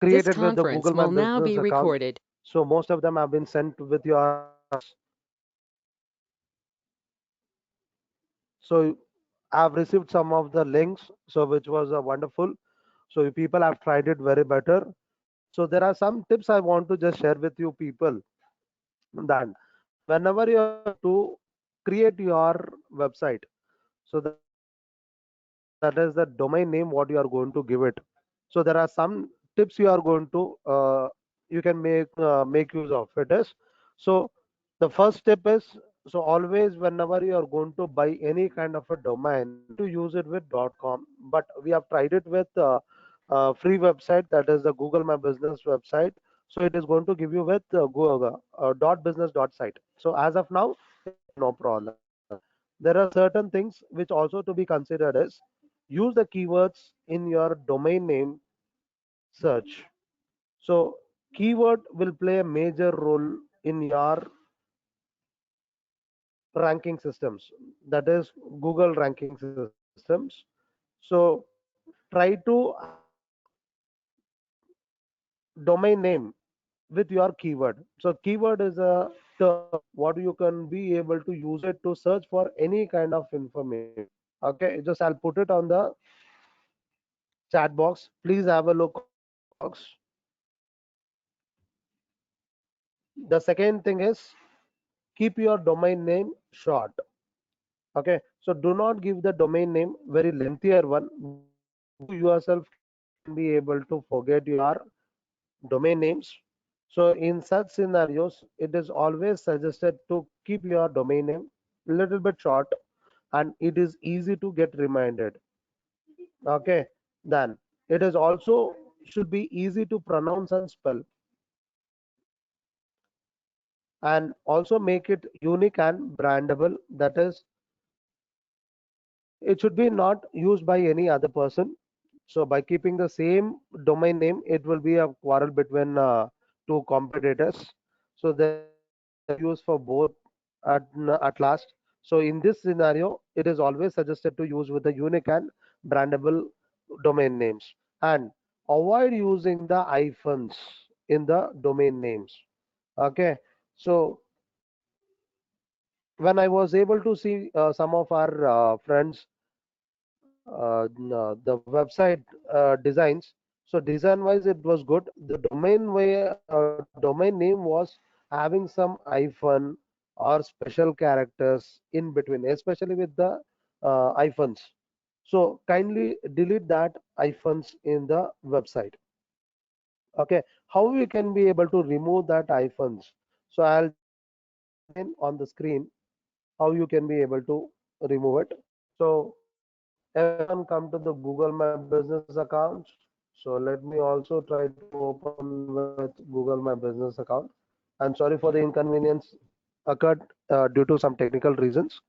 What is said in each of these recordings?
created with the Google My Business account. So most of them have been sent with your so I've received some of the links, so which was wonderful. So people have tried it very better. So there are some tips I want to just share with you people that whenever you are going to create your website, so that is the domain name what you are going to give it. So there are some tips you are going to you can make use of it is. So the first step is, so always whenever you are going to buy any kind of a domain, try to use it with .com. But we have tried it with free website, that is the Google My Business website. So it is going to give you with .business.site. So as of now, it is no problem. There are certain things which also to be considered is, use the keywords in your domain name search. So keyword will play a major role in your ranking systems, that is Google ranking systems. So try to have domain name with your keyword. So keyword is a term what you can be able to use it to search for any kind of information. Okay, just I'll put it on the chat box. Please have a look on the chat box. The second thing is, keep your domain name short. Okay, so do not give the domain name very lengthier one, because you yourself can be able to forget your domain names. So in such scenarios, it is always suggested to keep your domain name little bit short, and it is easy to get reminded. Okay, then it is also should be easy to pronounce and spell, and also make it unique and brandable. That is, it should be not used by any other person. So by keeping the same domain name, it will be a quarrel between two competitors. So there will be a use for both at last. So in this scenario, it is always suggested to use with the unique and brandable domain names, and avoid using the hyphens in the domain names. Okay, so when I was able to see some of our friends no, the website designs. So design wise, it was good. The domain name was having some hyphen or special characters in between, especially with the hyphens. So kindly delete that hyphens in the website. Okay, how we can be able to remove that hyphens? So I'll just explain on the screen how you can be able to remove it. So everyone come to the Google My Business account. So let me also try to open with Google My Business account. I'm sorry for the inconvenience occurred due to some technical reasons.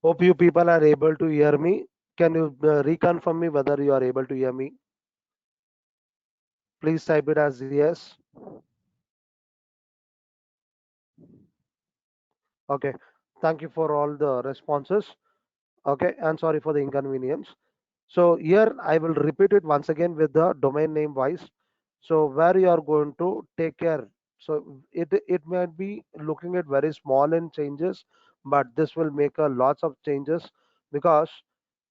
Hope you people are able to hear me. Can you reconfirm me whether you are able to hear me? Please type it as yes. Okay. Thank you for all the responses. Okay, and sorry for the inconvenience. So here I will repeat it once again with the domain name wise. So where you are going to take care. So it might be looking at very small in changes, but this will make a lots of changes because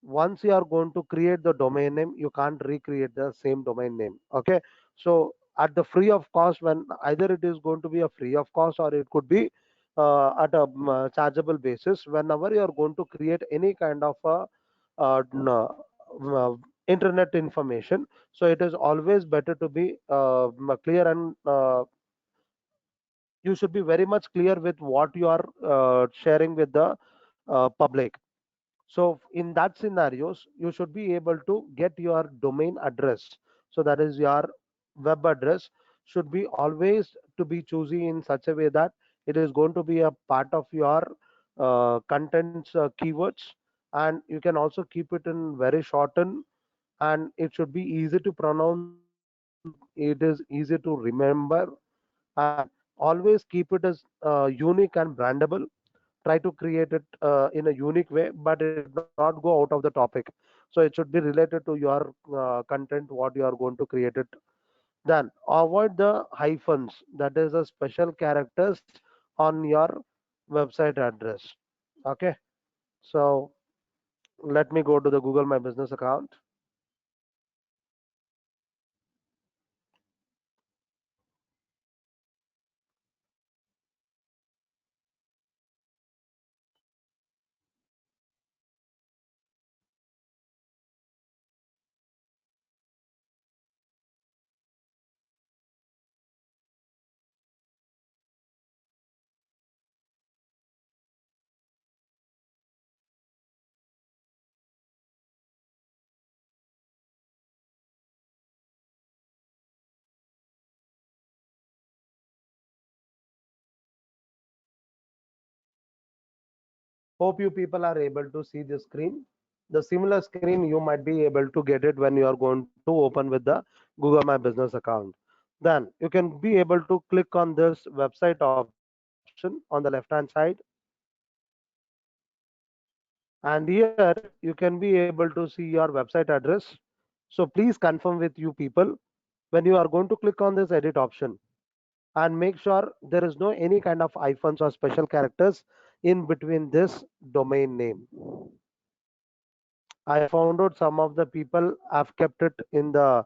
once you are going to create the domain name, you can't recreate the same domain name. Okay, so at the free of cost, when either it is going to be a free of cost or it could be at a chargeable basis, whenever you are going to create any kind of a internet information, so it is always better to be clear, and you should be very much clear with what you are sharing with the public. So in that scenarios, you should be able to get your domain address. So that is your web address should be always to be choosy in such a way that it is going to be a part of your contents keywords, and you can also keep it in very shorten, and it should be easy to pronounce. It is easy to remember, and always keep it as unique and brandable. Try to create it in a unique way, but it should not go out of the topic. So it should be related to your content what you are going to create it. Then avoid the hyphens, that is a special characters on your website address. Okay, so let me go to the Google My Business account. Hope you people are able to see the screen. The similar screen you might be able to get it when you are going to open with the Google My Business account. Then you can be able to click on this website option on the left hand side, and here you can be able to see your website address. So please confirm with you people when you are going to click on this edit option, and make sure there is no any kind of hyphens or special characters in between this domain name. I found out some of the people have kept it in the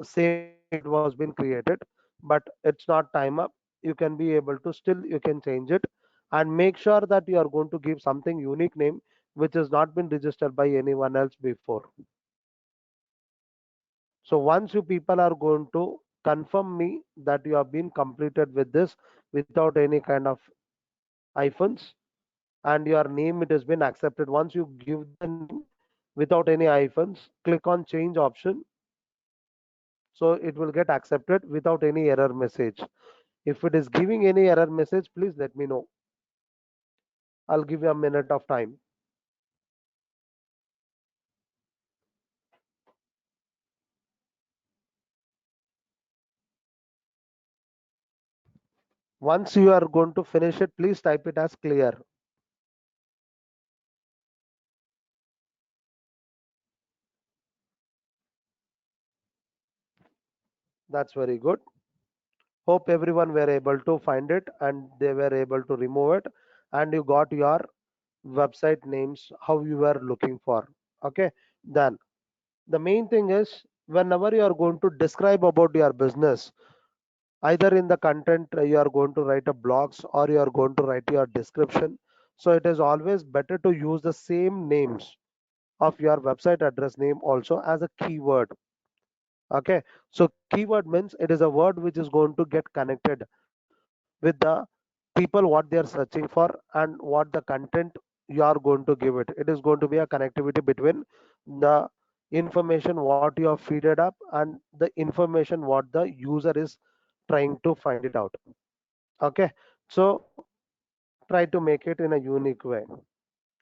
same way it was been created, but it's not time up. You can be able to still you can change it, and make sure that you are going to give something unique name which has not been registered by anyone else before. So once you people are going to confirm me that you have been completed with this without any kind of hyphens, and your name it has been accepted. Once you give the name without any hyphens, click on change option, so it will get accepted without any error message. If it is giving any error message, please let me know. I'll give you a minute of time. Once you are going to finish it, please type it as clear. That's very good. Hope everyone were able to find it and they were able to remove it, and you got your website names how you were looking for. Okay, then the main thing is whenever you are going to describe about your business, either in the content you are going to write a blogs or you are going to write your description, so it is always better to use the same names of your website address name also as a keyword. Okay, so keyword means it is a word which is going to get connected with the people what they are searching for and what the content you are going to give it. It is going to be a connectivity between the information what you have feeded up and the information what the user is trying to find it out. Okay, so try to make it in a unique way.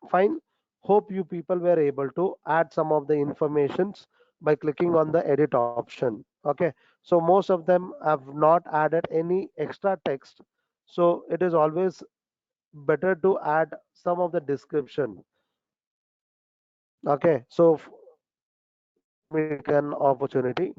Fine. Hope you people were able to add some of the informations by clicking on the edit option. Okay, so most of them have not added any extra text, so it is always better to add some of the description. Okay, so let me take an opportunity.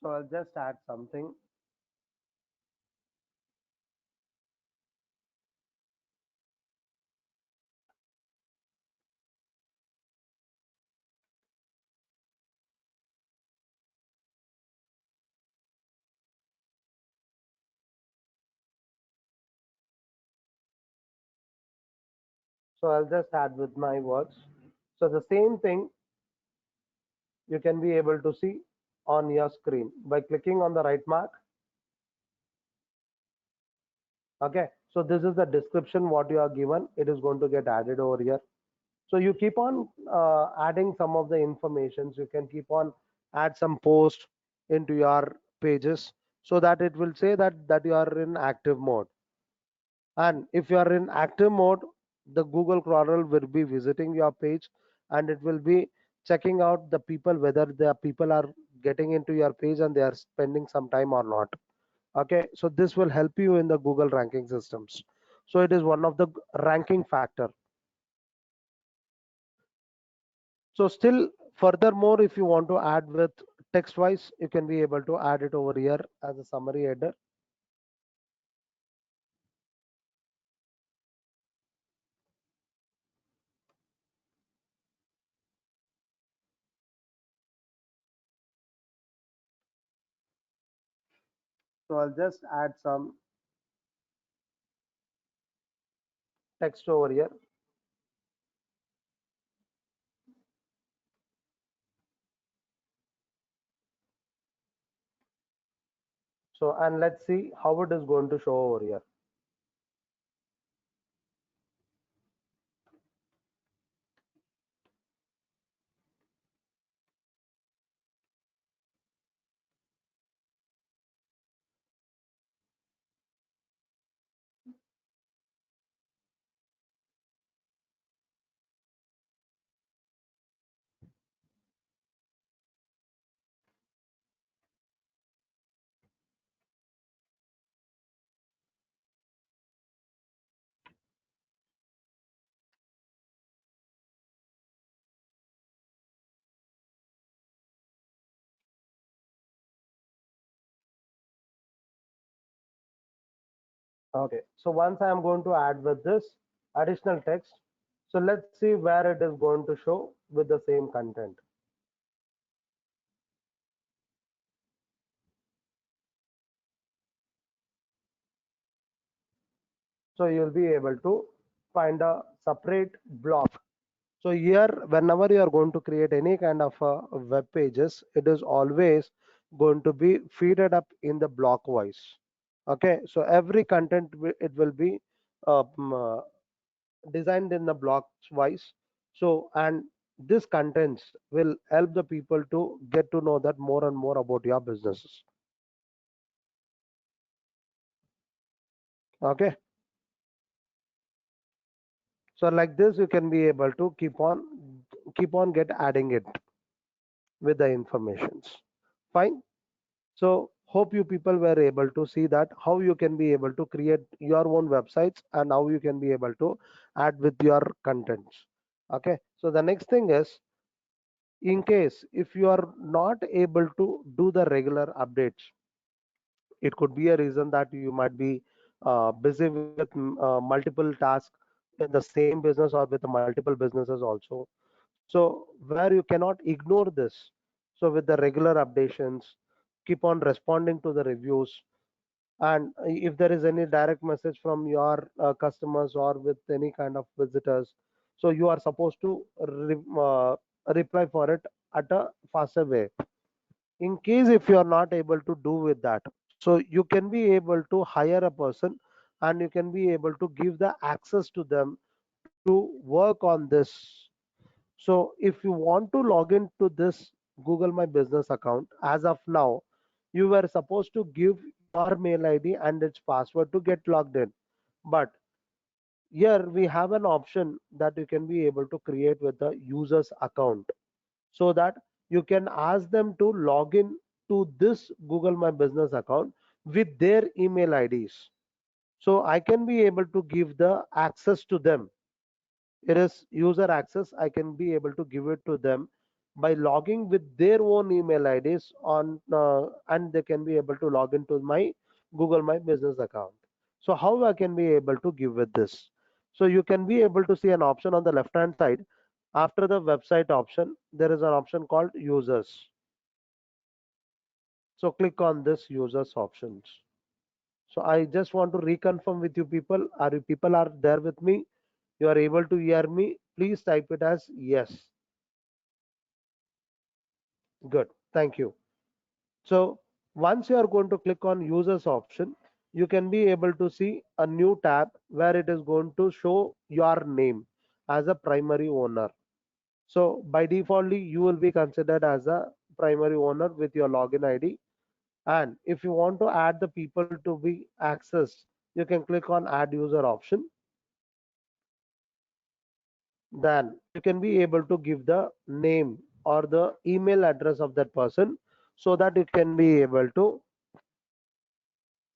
So I'll just add something. So I'll just add with my words. So the same thing you can be able to see on your screen by clicking on the right mark. Okay, so this is the description what you are given. It is going to get added over here. So you keep on adding some of the informations. You can keep on add some post into your pages so that it will say that you are in active mode. And if you are in active mode, the Google crawler will be visiting your page, and it will be checking out the people whether the people are getting into your page and they are spending some time or not. Okay, so this will help you in the Google ranking systems. So it is one of the ranking factor. So still furthermore, if you want to add with text wise, you can be able to add it over here as a summary header. So I'll just add some text over here. So and let's see how it is going to show over here. Okay, so once I am going to add with this additional text, so let's see where it is going to show with the same content. So you'll be able to find a separate block. So here, whenever you are going to create any kind of web pages, it is always going to be feeded up in the block wise. Okay, so every content it will be designed in the blocks wise. So and this contents will help the people to get to know that more and more about your businesses. Okay, so like this you can be able to keep on get adding it with the informations. Fine. So hope you people were able to see that how you can be able to create your own websites and how you can be able to add with your contents. Okay, so the next thing is, in case if you are not able to do the regular updates, it could be a reason that you might be busy with multiple tasks in the same business or with multiple businesses also. So where you cannot ignore this. So with the regular updations, keep on responding to the reviews. And if there is any direct message from your customers or with any kind of visitors, so you are supposed to reply for it at a faster way. In case if you are not able to do with that, so you can be able to hire a person and you can be able to give the access to them to work on this. So if you want to log into this Google My Business account, as of now, you were supposed to give your mail ID and its password to get logged in. But here we have an option that you can be able to create with the user's account, so that you can ask them to log in to this Google My Business account with their email IDs. So I can be able to give the access to them. It is user access. I can be able to give it to them by logging with their own email IDs on, and they can be able to log into my Google My Business account. So how I can be able to give with this? So you can be able to see an option on the left hand side. After the website option, there is an option called users. So click on this users options. So I just want to reconfirm with you people. Are you people are there with me? You are able to hear me? Please type it as yes. Good. Thank you. So once you are going to click on users option, you can be able to see a new tab where it is going to show your name as a primary owner. So by defaultly, you will be considered as a primary owner with your login ID. And if you want to add the people to be accessed, you can click on add user option. Then you can be able to give the name or the email address of that person, so that you can be able to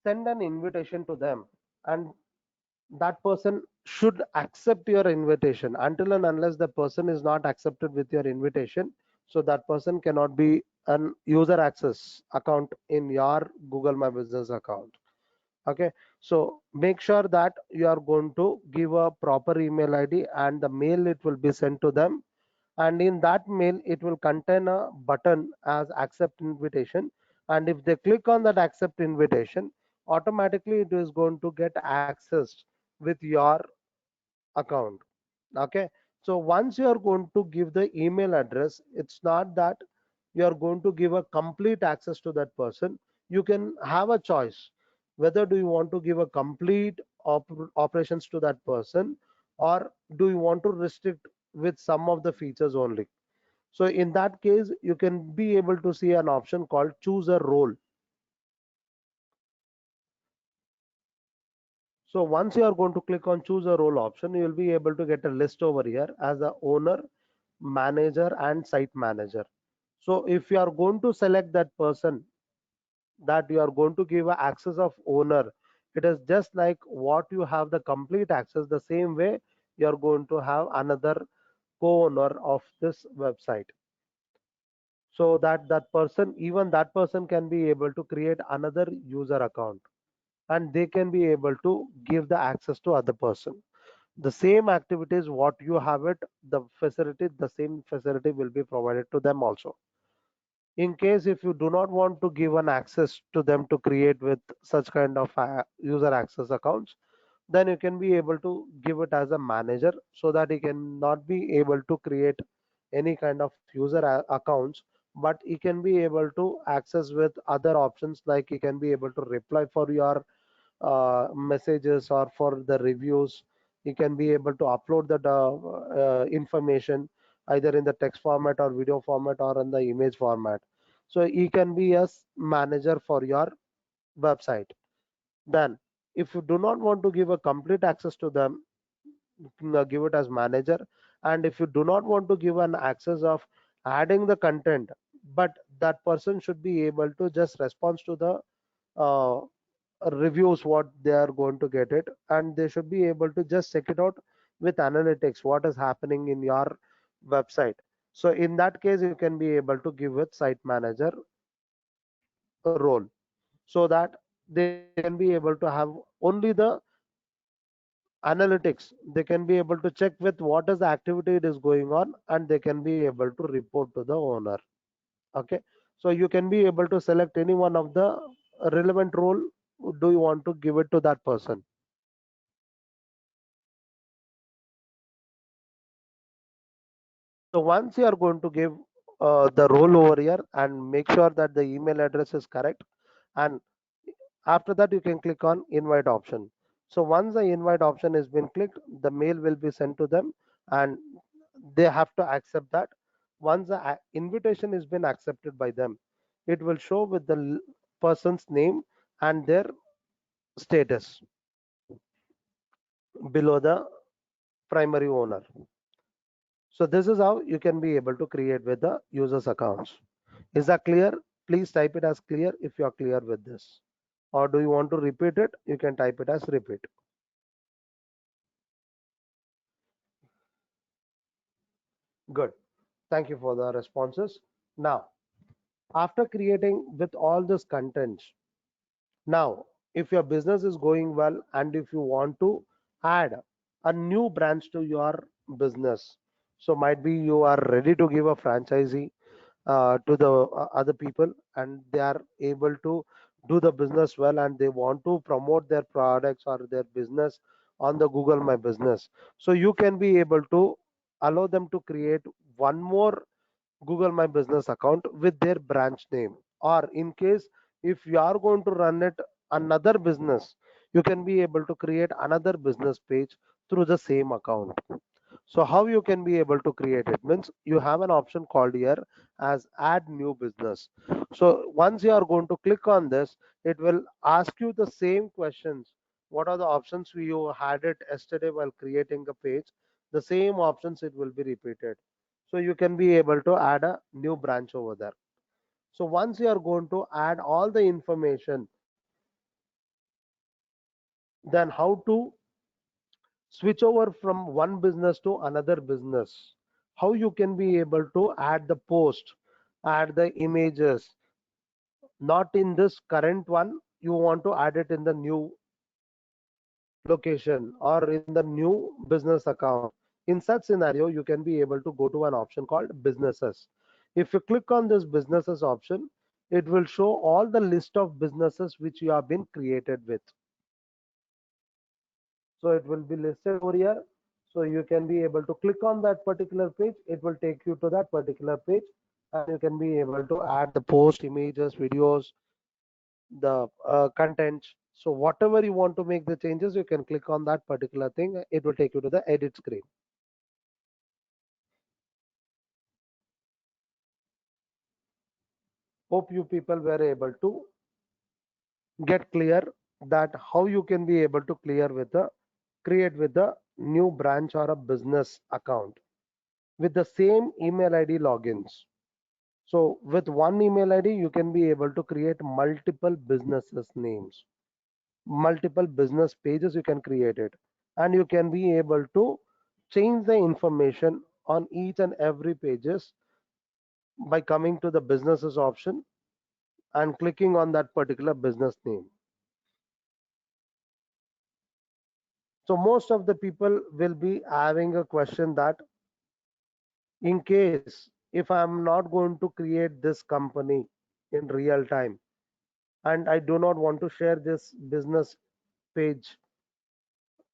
send an invitation to them, and that person should accept your invitation. Until and unless the person is not accepted with your invitation, so that person cannot be an user access account in your Google My Business account. Okay, so make sure that you are going to give a proper email ID and the mail it will be sent to them, and in that mail it will contain a button as accept invitation, and if they click on that accept invitation, automatically it is going to get accessed with your account. Okay, so once you are going to give the email address, it's not that you are going to give a complete access to that person. You can have a choice whether do you want to give a complete operations to that person, or do you want to restrict with some of the features only. So in that case, you can be able to see an option called choose a role. So once you are going to click on choose a role option, you will be able to get a list over here as the owner, manager, and site manager. So if you are going to select that person that you are going to give a access of owner, it is just like what you have the complete access, the same way you are going to have another co-owner of this website, so that that person, even that person can be able to create another user account, and they can be able to give the access to other person. The same activities what you have it, the same facility will be provided to them also. In case if you do not want to give an access to them to create with such kind of user access accounts, then you can be able to give it as a manager, so that he can not be able to create any kind of user accounts, but he can be able to access with other options, like he can be able to reply for your messages or for the reviews. You can be able to upload the information either in the text format or video format or in the image format. So you can be a manager for your website. Then if you do not want to give a complete access to them, you can give it as manager. And if you do not want to give an access of adding the content, but that person should be able to just respond to the uh, reviews what they are going to get it, and they should be able to just check it out with analytics what is happening in your website. So in that case you can be able to give it site manager role, so that they can be able to have only the analytics. They can be able to check with what is the activity it is going on, and they can be able to report to the owner. Okay, so you can be able to select any one of the relevant role. Do you want to give it to that person? So once you are going to give the role over here and make sure that the email address is correct. And after that, you can click on invite option. So once the invite option has been clicked, the mail will be sent to them and they have to accept that. Once the invitation has been accepted by them, it will show with the person's name and their status below the primary owner. So this is how you can be able to create with the users accounts. Is that clear? Please type it as clear if you are clear with this. Or do you want to repeat it? You can type it as repeat. Good. Thank you for the responses. Now, after creating with all this content, now if your business is going well and if you want to add a new branch to your business, so might be you are ready to give a franchisee to the other people and they are able to do the business well and they want to promote their products or their business on the Google My Business. So you can be able to allow them to create one more Google My Business account with their branch name. Or in case if you are going to run it another business, you can be able to create another business page through the same account. So how you can be able to create it means you have an option called here as add new business. So once you are going to click on this, it will ask you the same questions. What are the options you had it yesterday while creating the page? The same options it will be repeated. So you can be able to add a new branch over there. So once you are going to add all the information, then how to switch over from one business to another business, how you can be able to add the post, add the images, not in this current one, you want to add it in the new location or in the new business account. In such scenario, you can be able to go to an option called businesses. If you click on this businesses option, it will show all the list of businesses which you have been created with. So it will be listed over here. So you can be able to click on that particular page. It will take you to that particular page and you can be able to add the post, images, videos, the content. So whatever you want to make the changes, you can click on that particular thing. It will take you to the edit screen. Hope you people were able to get clear that how you can be able to clear with the create with the new branch or a business account with the same email ID logins. So with one email ID, you can be able to create multiple businesses names, multiple business pages you can create it, and you can be able to change the information on each and every pages by coming to the businesses option and clicking on that particular business name. So most of the people will be having a question that in case if I'm not going to create this company in real time and I do not want to share this business page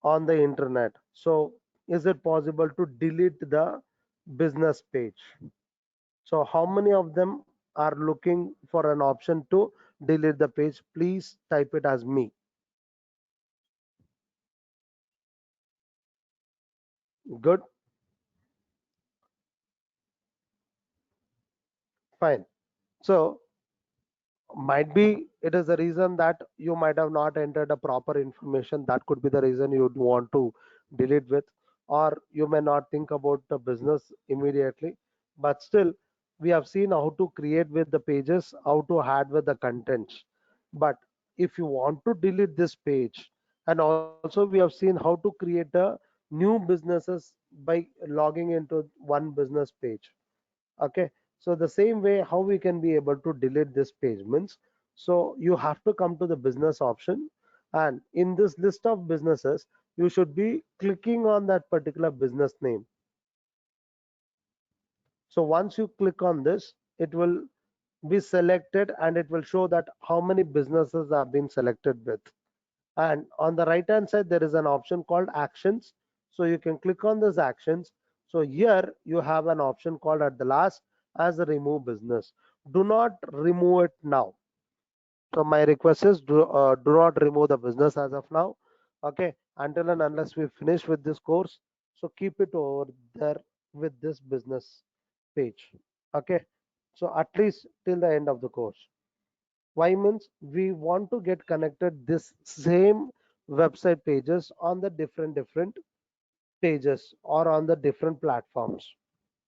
on the internet. So is it possible to delete the business page? So how many of them are looking for an option to delete the page? Please type it as me. Good, fine. So might be it is the reason that you might have not entered a proper information. That could be the reason you'd want to delete with, or you may not think about the business immediately. But still, we have seen how to create with the pages, how to add with the contents. But if you want to delete this page, and also we have seen how to create a new businesses by logging into one business page. Okay, so the same way how we can be able to delete this page means, so you have to come to the business option and in this list of businesses you should be clicking on that particular business name. So once you click on this, it will be selected and it will show that how many businesses have been selected with. And on the right hand side there is an option called actions, so you can click on those actions. So here you have an option called at the last as a remove business. Do not remove it now. So my request is do not remove the business as of now. Okay, until and unless we finish with this course. So keep it over there with this business page. Okay, so at least till the end of the course. Why means we want to get connected this same website pages on the different pages or on the different platforms.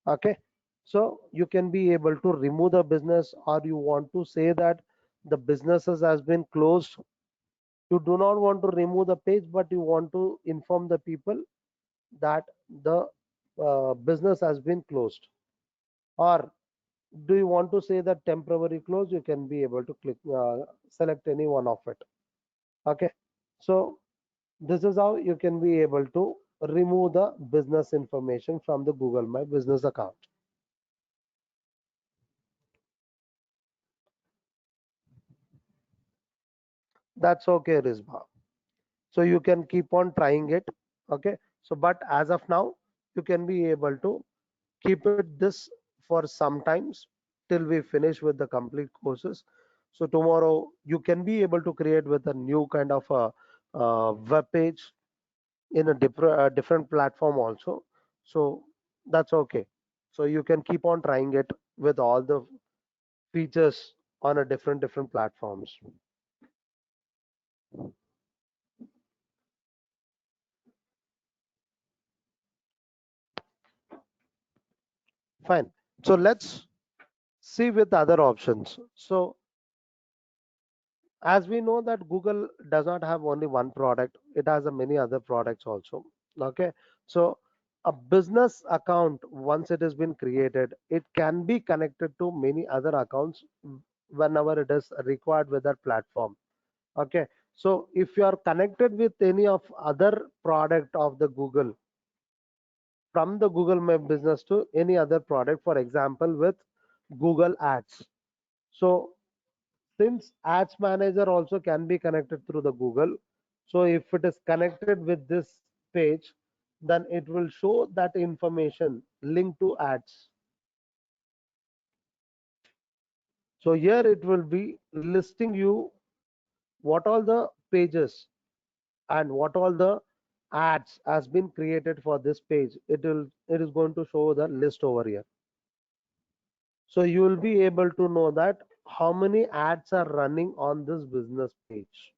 Okay, so you can be able to remove the business, or you want to say that the businesses has been closed. You do not want to remove the page, but you want to inform the people that the business has been closed. Or do you want to say that temporary close? You can be able to click select any one of it. Okay, so this is how you can be able to remove the business information from the Google My Business account. That's okay, Rizba. So you can keep on trying it. Okay, so but as of now, you can be able to keep it this for some times till we finish with the complete courses. So tomorrow you can be able to create with a new kind of a web page in a different platform also. So that's okay. So you can keep on trying it with all the features on a different platforms. Fine. So let's see with other options. So as we know that Google does not have only one product, it has a many other products also. Okay, so a business account, once it has been created, it can be connected to many other accounts whenever it is required with that platform. Okay, so if you are connected with any of other product of the Google, from the Google My Business to any other product, for example with Google Ads, so since ads manager also can be connected through the Google, so if it is connected with this page, then it will show that information linked to ads. So here it will be listing you what all the pages and what all the ads has been created for this page. It is going to show the list over here. So you will be able to know that how many ads are running on this business page.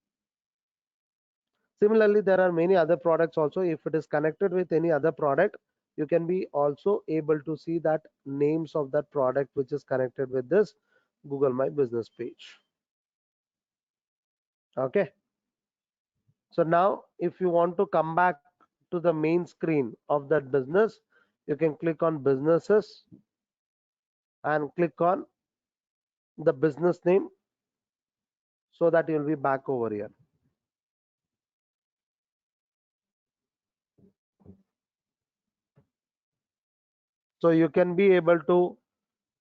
Similarly, there are many other products also. If it is connected with any other product, you can be also able to see that names of that product which is connected with this Google My Business page. Okay. So now if you want to come back to the main screen of that business, you can click on businesses and click on the business name so that you'll be back over here. So you can be able to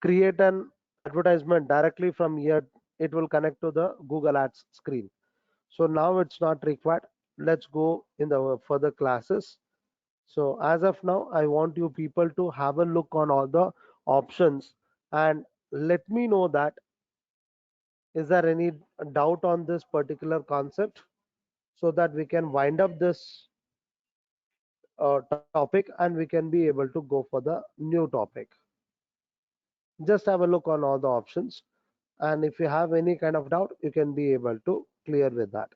create an advertisement directly from here. It will connect to the Google Ads screen. So now it's not required. Let's go in the further classes. So as of now, I want you people to have a look on all the options and let me know that is there any doubt on this particular concept, so that we can wind up this topic and we can be able to go for the new topic. Just have a look on all the options, and if you have any kind of doubt, you can be able to clear with that.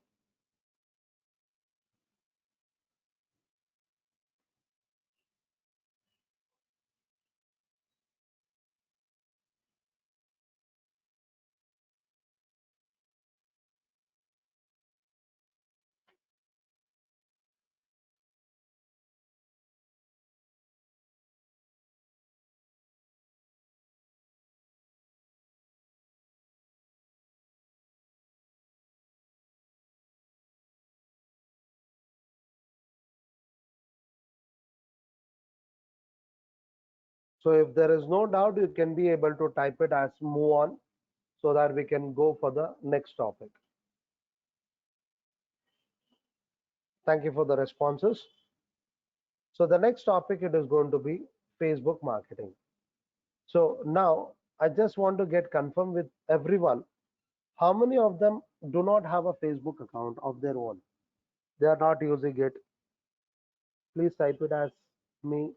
So if there is no doubt, you can be able to type it as move on so that we can go for the next topic. Thank you for the responses. So the next topic, it is going to be Facebook marketing. So now I just want to get confirmed with everyone. How many of them do not have a Facebook account of their own? They are not using it. Please type it as me.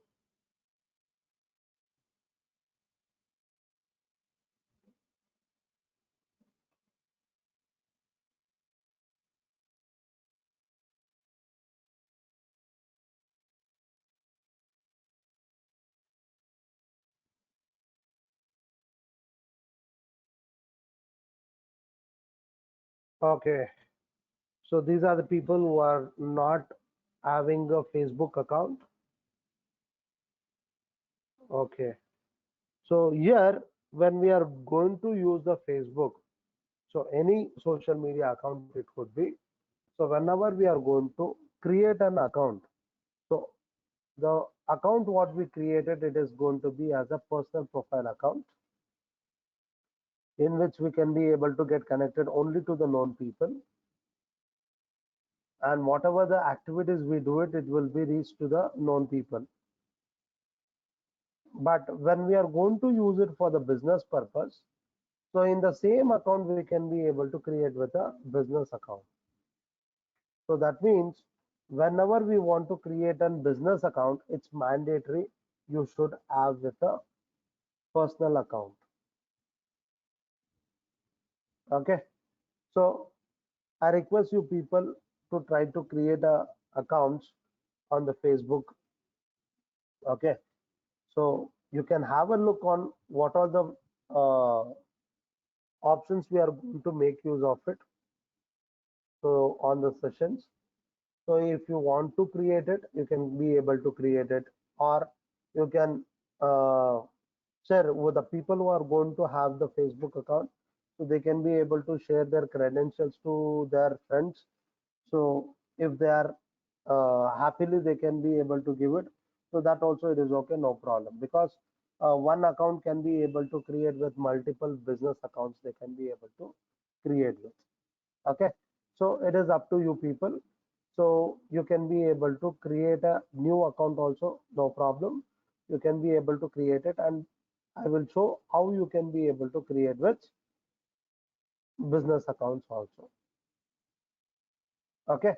Okay. So these are the people who are not having a Facebook account. Okay. So here, when we are going to use the Facebook, so any social media account it could be. So whenever we are going to create an account, so the account what we created, it is going to be as a personal profile account in which we can be able to get connected only to the known people, and whatever the activities we do it, it will be reached to the known people. But when we are going to use it for the business purpose, so in the same account we can be able to create with a business account. So that means whenever we want to create a business account, it's mandatory you should have with a personal account. Okay. So I request you people to try to create a accounts on the Facebook. Okay. So you can have a look on what are the options we are going to make use of it. So on the sessions. So if you want to create it, you can be able to create it, or you can uh, share with the people who are going to have the Facebook account, so they can be able to share their credentials to their friends. So if they are happily, they can be able to give it. So that also it is okay, no problem, because one account can be able to create with multiple business accounts. They can be able to create with. Okay, so it is up to you people. So you can be able to create a new account also, no problem. You can be able to create it, and I will show how you can be able to create with business accounts also. Okay,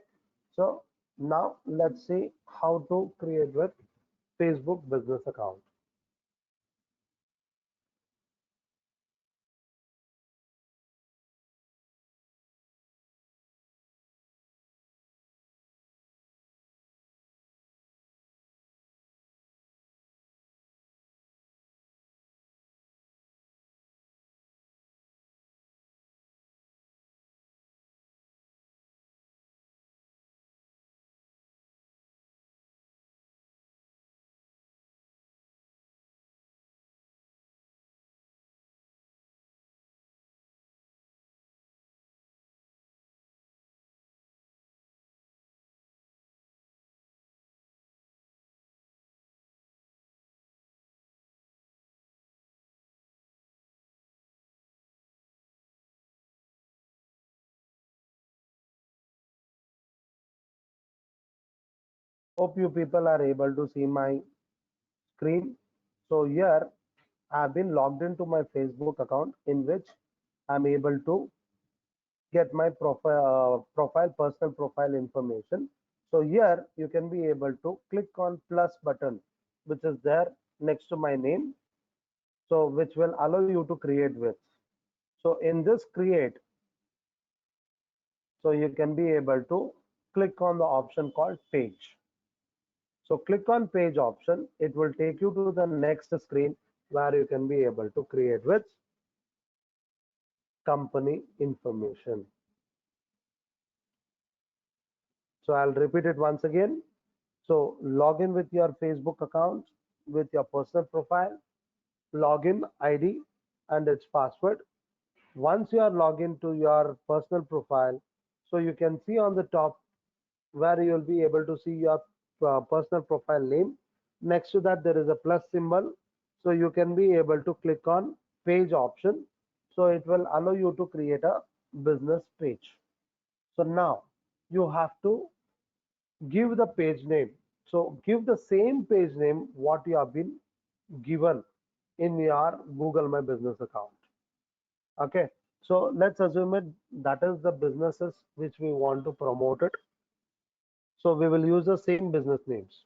so now let's see how to create with Facebook business account. Hope you people are able to see my screen. So here I've been logged into my Facebook account in which I'm able to get my profile personal profile information. So here you can be able to click on plus button which is there next to my name, so which will allow you to create with. So in this create, so you can be able to click on the option called page. So click on page option, it will take you to the next screen where you can be able to create with company information. So I'll repeat it once again. So log in with your Facebook account with your personal profile, login ID and its password. Once you are logged into your personal profile, so you can see on the top where you will be able to see your personal profile name. Next to that, there is a plus symbol. So you can be able to click on page option. So it will allow you to create a business page. So now you have to give the page name. So give the same page name what you have been given in your Google My Business account. Okay, so let's assume it that is the businesses which we want to promote it. So we will use the same business names.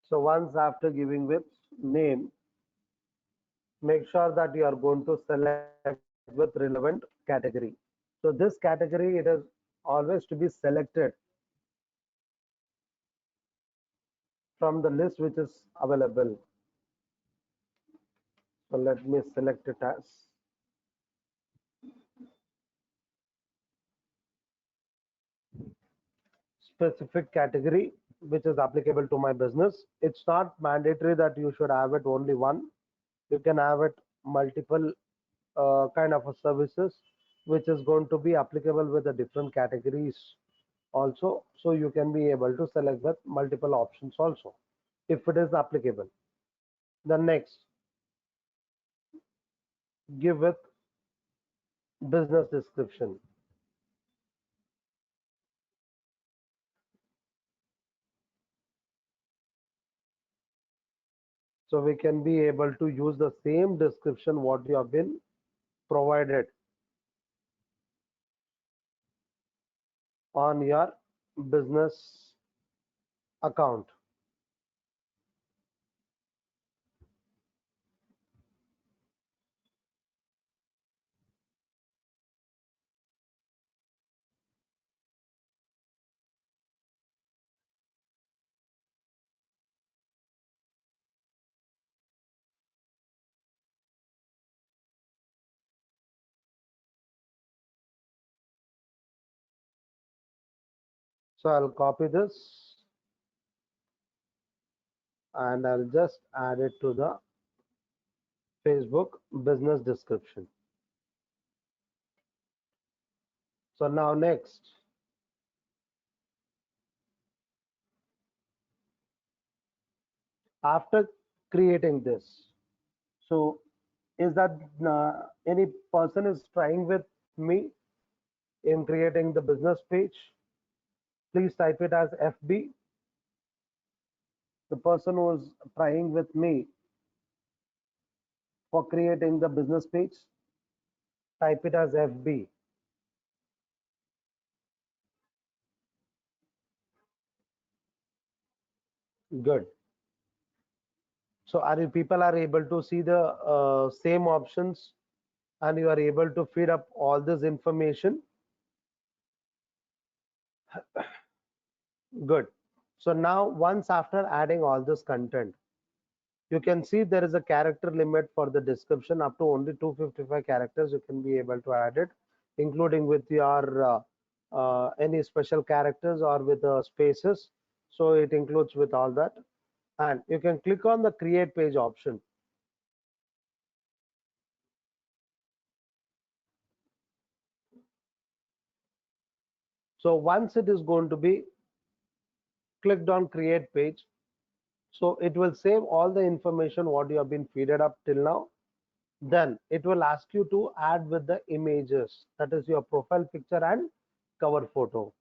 So once after giving with name, make sure that you are going to select with relevant category. So this category, it is always to be selected from the list which is available. So let me select it as specific category which is applicable to my business. It's not mandatory that you should have it only one. You can have it multiple kind of a services which is going to be applicable with the different categories also. So you can be able to select with multiple options also if it is applicable. The next, give with business description. So we can be able to use the same description what you have been provided on your business account. So I'll copy this and I'll just add it to the Facebook business description. So now next, after creating this, so is that any person is trying with me in creating the business page? Please type it as FB. The person who is trying with me for creating the business page, type it as FB. Good. So are you people are able to see the same options and you are able to feed up all this information? Good. So now once after adding all this content, you can see there is a character limit for the description up to only 255 characters you can be able to add it, including with your any special characters or with the spaces. So it includes with all that. And you can click on the create page option. So once it is going to be clicked on create page, so it will save all the information what you have been feeded up till now. Then it will ask you to add with the images, that is your profile picture and cover photo.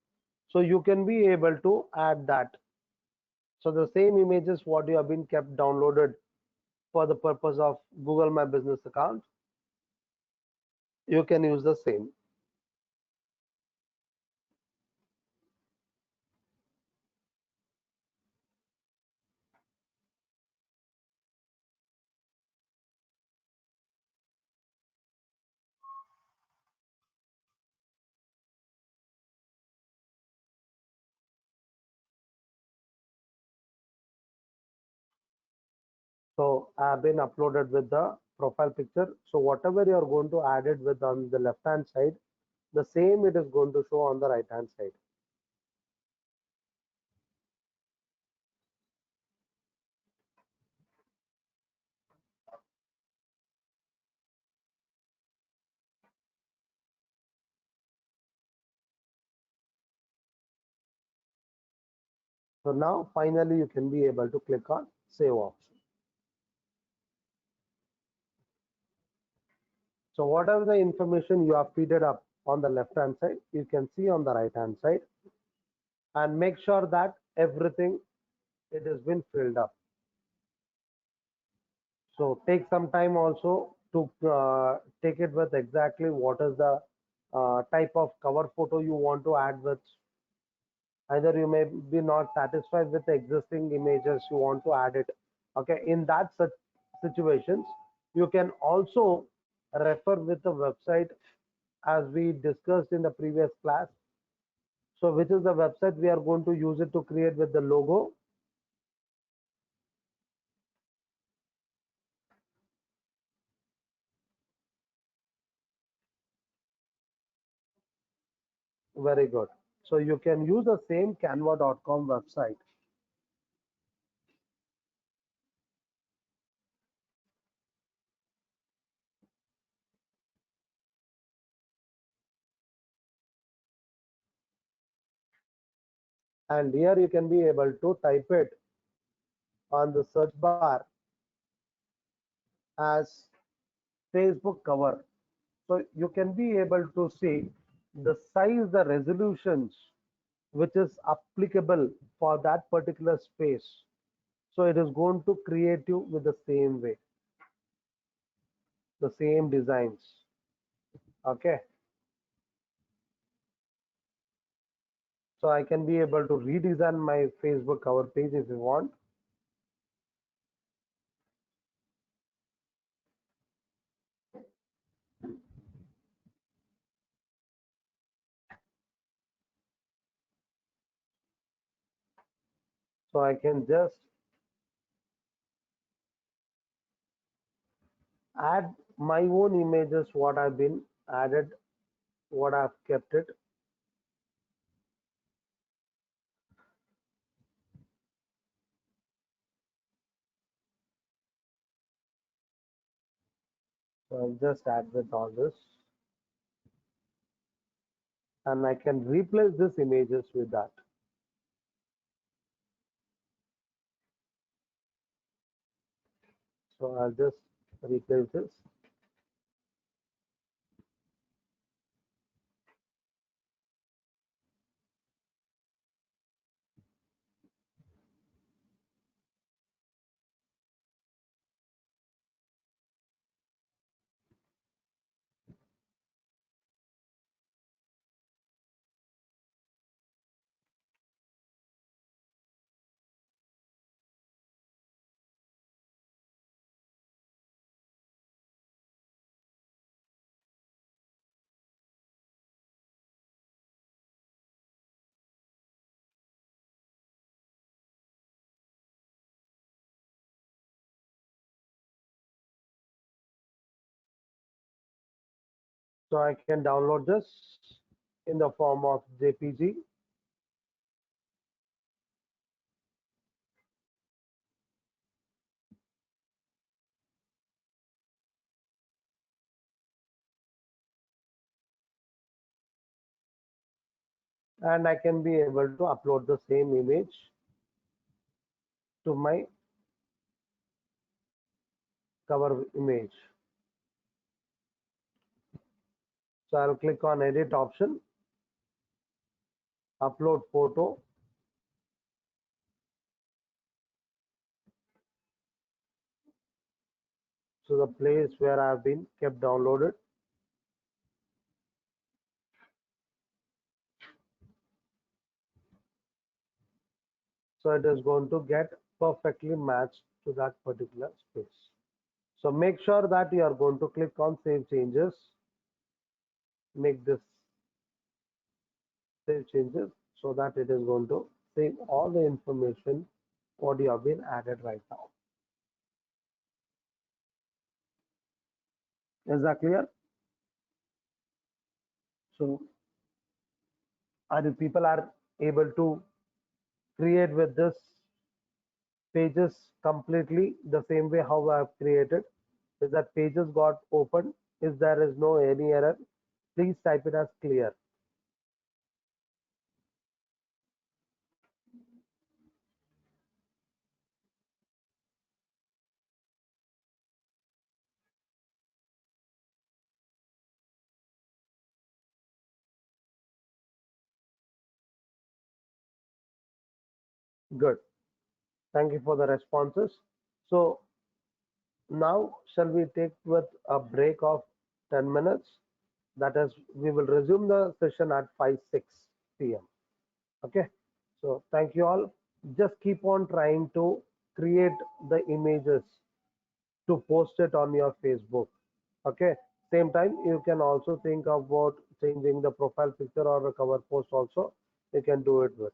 So you can be able to add that. So the same images what you have been kept downloaded for the purpose of Google My Business account, you can use the same. So I have been uploaded with the profile picture. So whatever you are going to add it with on the left hand side, the same it is going to show on the right hand side. So now finally you can be able to click on save option. So whatever the information you have feeded up on the left hand side, you can see on the right hand side, and make sure that everything it has been filled up. So take some time also to take it with exactly what is the type of cover photo you want to add with. Either you may be not satisfied with the existing images, you want to add it. Okay, in that such situations, you can also refer with the website as we discussed in the previous class. So which is the website we are going to use it to create with the logo? Very good. So you can use the same canva.com website, and here you can be able to type it on the search bar as Facebook cover. So you can be able to see the size, the resolutions which is applicable for that particular space. So it is going to create you with the same way, the same designs. Okay. So I can be able to redesign my Facebook cover page if you want. So I can just add my own images, what I've been added, what I've kept it. So I'll just add with all this, and I can replace this images with that. So I'll just replace this. So I can download this in the form of JPG. And I can be able to upload the same image to my cover image. So I'll click on edit option, upload photo. So the place where I've been kept downloaded. So it is going to get perfectly matched to that particular space. So make sure that you are going to click on save changes, make this save changes so that it is going to save all the information what you have been added right now. Is that clear? So are the people are able to create with this pages completely the same way how I have created? Is that pages got opened? If there is no any error, please type it as clear. Good. Thank you for the responses. So now shall we take with a break of 10 minutes? That is, we will resume the session at 5 6 p.m. Okay. So thank you all. Just keep on trying to create the images to post it on your Facebook. Okay. Same time, you can also think about changing the profile picture or the cover post also. You can do it with.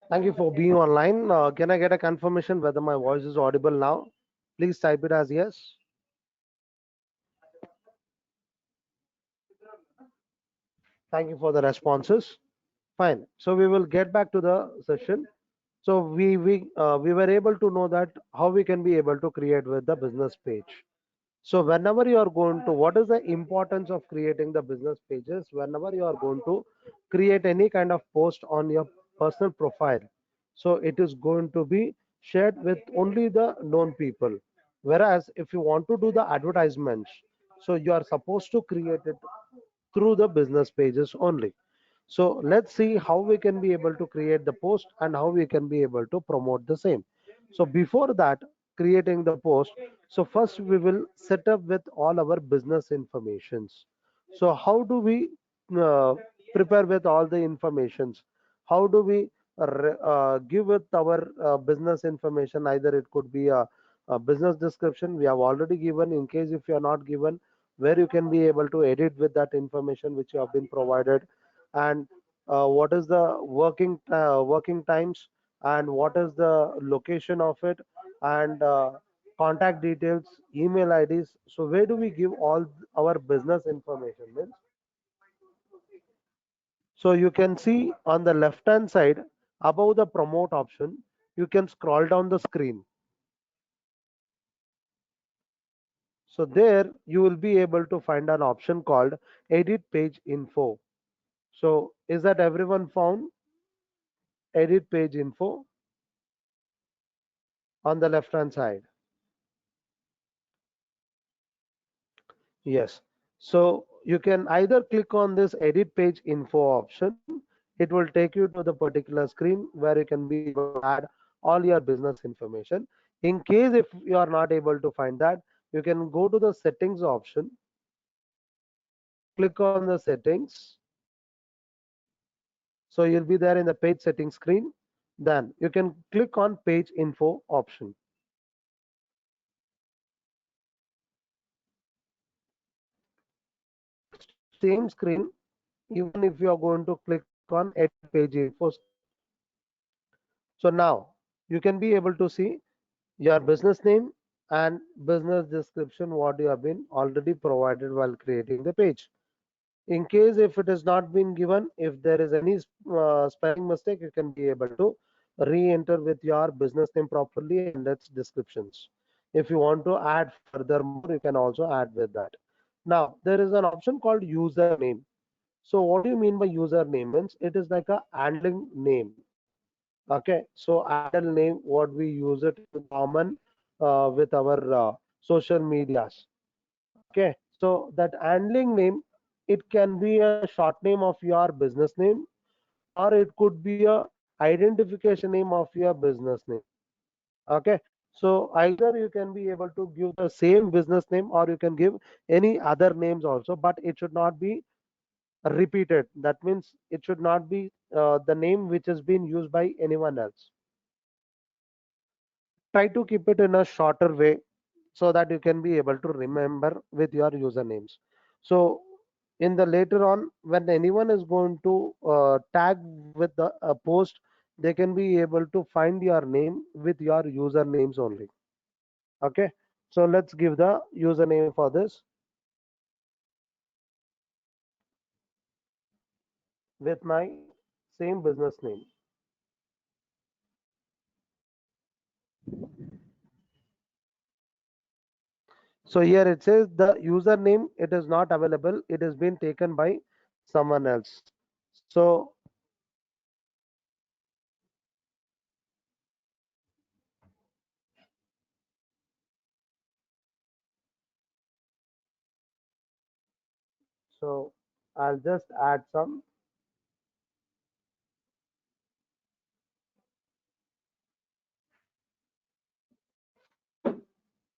Thank you for being online. Can I get a confirmation whether my voice is audible now? Please type it as yes. Thank you for the responses. Fine. So we will get back to the session. So we were able to know that how we can be able to create with the business page. So whenever you are going to, what is the importance of creating the business pages? Whenever you are going to create any kind of post on your personal profile, so it is going to be shared with only the known people. Whereas if you want to do the advertisements, so you are supposed to create it through the business pages only. So let's see how we can be able to create the post and how we can be able to promote the same. So before that, creating the post, so first we will set up with all our business informations. So how do we uh, prepare with all the informations? How do we give with our business information? Either it could be a business description we have already given. In case if you are not given, where you can be able to edit with that information which you have been provided, and what is the working times, and what is the location of it, and contact details, email IDs. So where do we give all our business information means? So you can see on the left hand side above the promote option, you can scroll down the screen. So there you will be able to find an option called edit page info. So is that everyone found edit page info on the left hand side? Yes. So you can either click on this edit page info option. It will take you to the particular screen where you can be able to add all your business information. In case if you are not able to find that, you can go to the settings option, click on the settings. So you'll be there in the page settings screen. Then you can click on page info option. Same screen, even if you are going to click on edit page info screen. So now you can be able to see your business name and business description what you have been already provided while creating the page. In case if it has not been given, if there is any spelling mistake, you can be able to re-enter with your business name properly and its descriptions. If you want to add further more, you can also add with that. Now there is an option called username. So what do you mean by username? Means it is like a handling name. Okay, so handle name, what we use it in common with our social medias. Okay, so that handling name, it can be a short name of your business name, or it could be a identification name of your business name. Okay, so either you can be able to give the same business name or you can give any other names also, but it should not be repeated. That means it should not be the name which has been used by anyone else. Try to keep it in a shorter way so that you can be able to remember with your usernames. So in the later on, when anyone is going to tag with the post, they can be able to find your name with your usernames only. Okay, so let's give the username for this with my same business name. So here it says the username, it is not available, it has been taken by someone else. So so I'll just add some.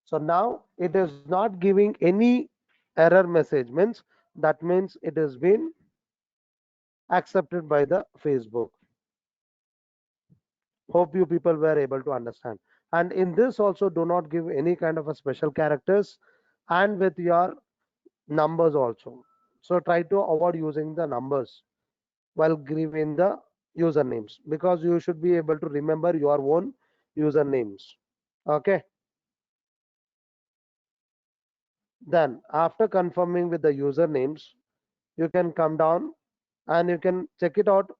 So now it is not giving any error message, means that means it has been accepted by the Facebook. Hope you people were able to understand. And in this also do not give any kind of a special characters and with your numbers also. So try to avoid using the numbers while giving the usernames, because you should be able to remember your own usernames. Okay. Then after confirming with the usernames, you can come down and you can check it out.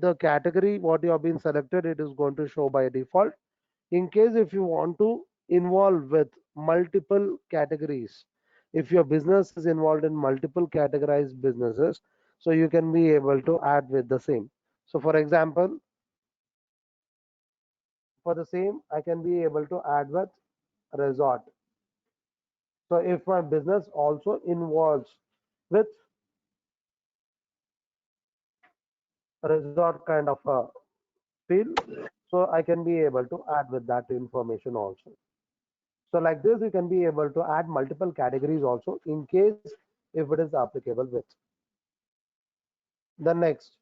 The category what you have been selected, it is going to show by default. In case if you want to involve with multiple categories, if your business is involved in multiple categorized businesses, so you can be able to add with the same. So for example, for the same, I can be able to add with resort. So if my business also involves with resort kind of a field, so I can be able to add with that information also. So like this, you can be able to add multiple categories also in case if it is applicable with. The next,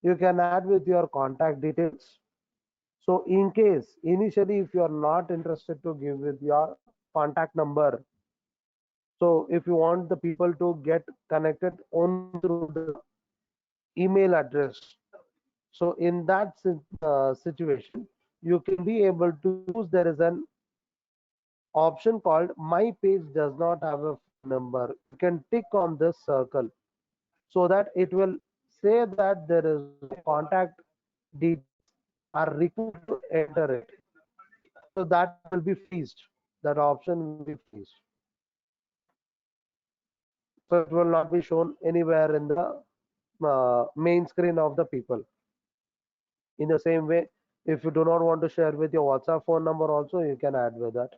you can add with your contact details. So in case initially if you are not interested to give with your contact number, so if you want the people to get connected only through the email address, so in that situation, you can be able to use, there is an option called my page does not have a phone number. You can tick on this circle so that it will say that there is no contact details are required to enter it. So that will be freezed. That option will be freezed. So it will not be shown anywhere in the main screen of the people. In the same way, if you do not want to share with your WhatsApp phone number also, you can add with that.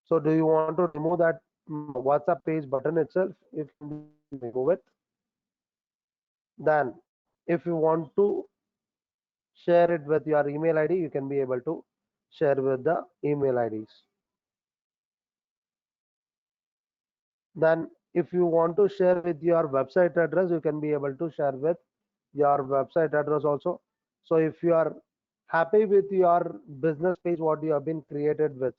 So do you want to remove that WhatsApp page button itself? You can be able to remove it. Then if you want to share it with your email ID, you can be able to share with the email IDs. Then if you want to share with your website address, you can be able to share with your website address also. So if you are happy with your business page what you have been created with,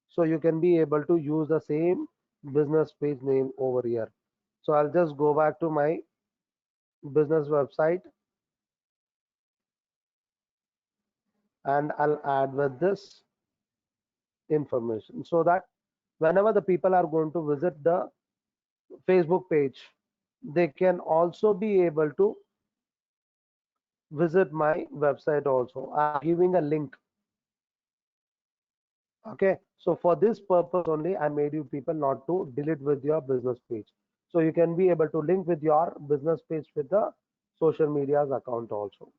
so you can be able to use the same business page name over here. So I'll just go back to my business website and I'll add with this information so that whenever the people are going to visit the Facebook page, they can also be able to visit my website also. I'm giving a link. Okay, so for this purpose only, I made you people not to delete with your business page. So you can be able to link with your business page with the social media's account also.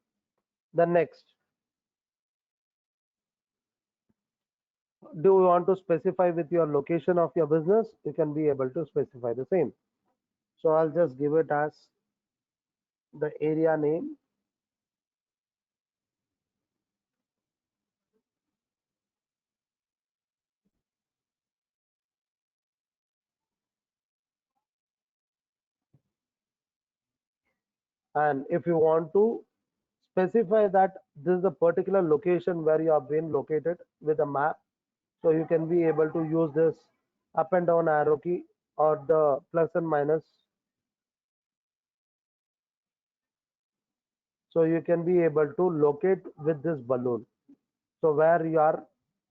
The next, do you want to specify with your location of your business? You can be able to specify the same. So I'll just give it as the area name. And if you want to specify that this is the particular location where you have been located with a map, so you can be able to use this up and down arrow key or the plus and minus. So you can be able to locate with this balloon. So where your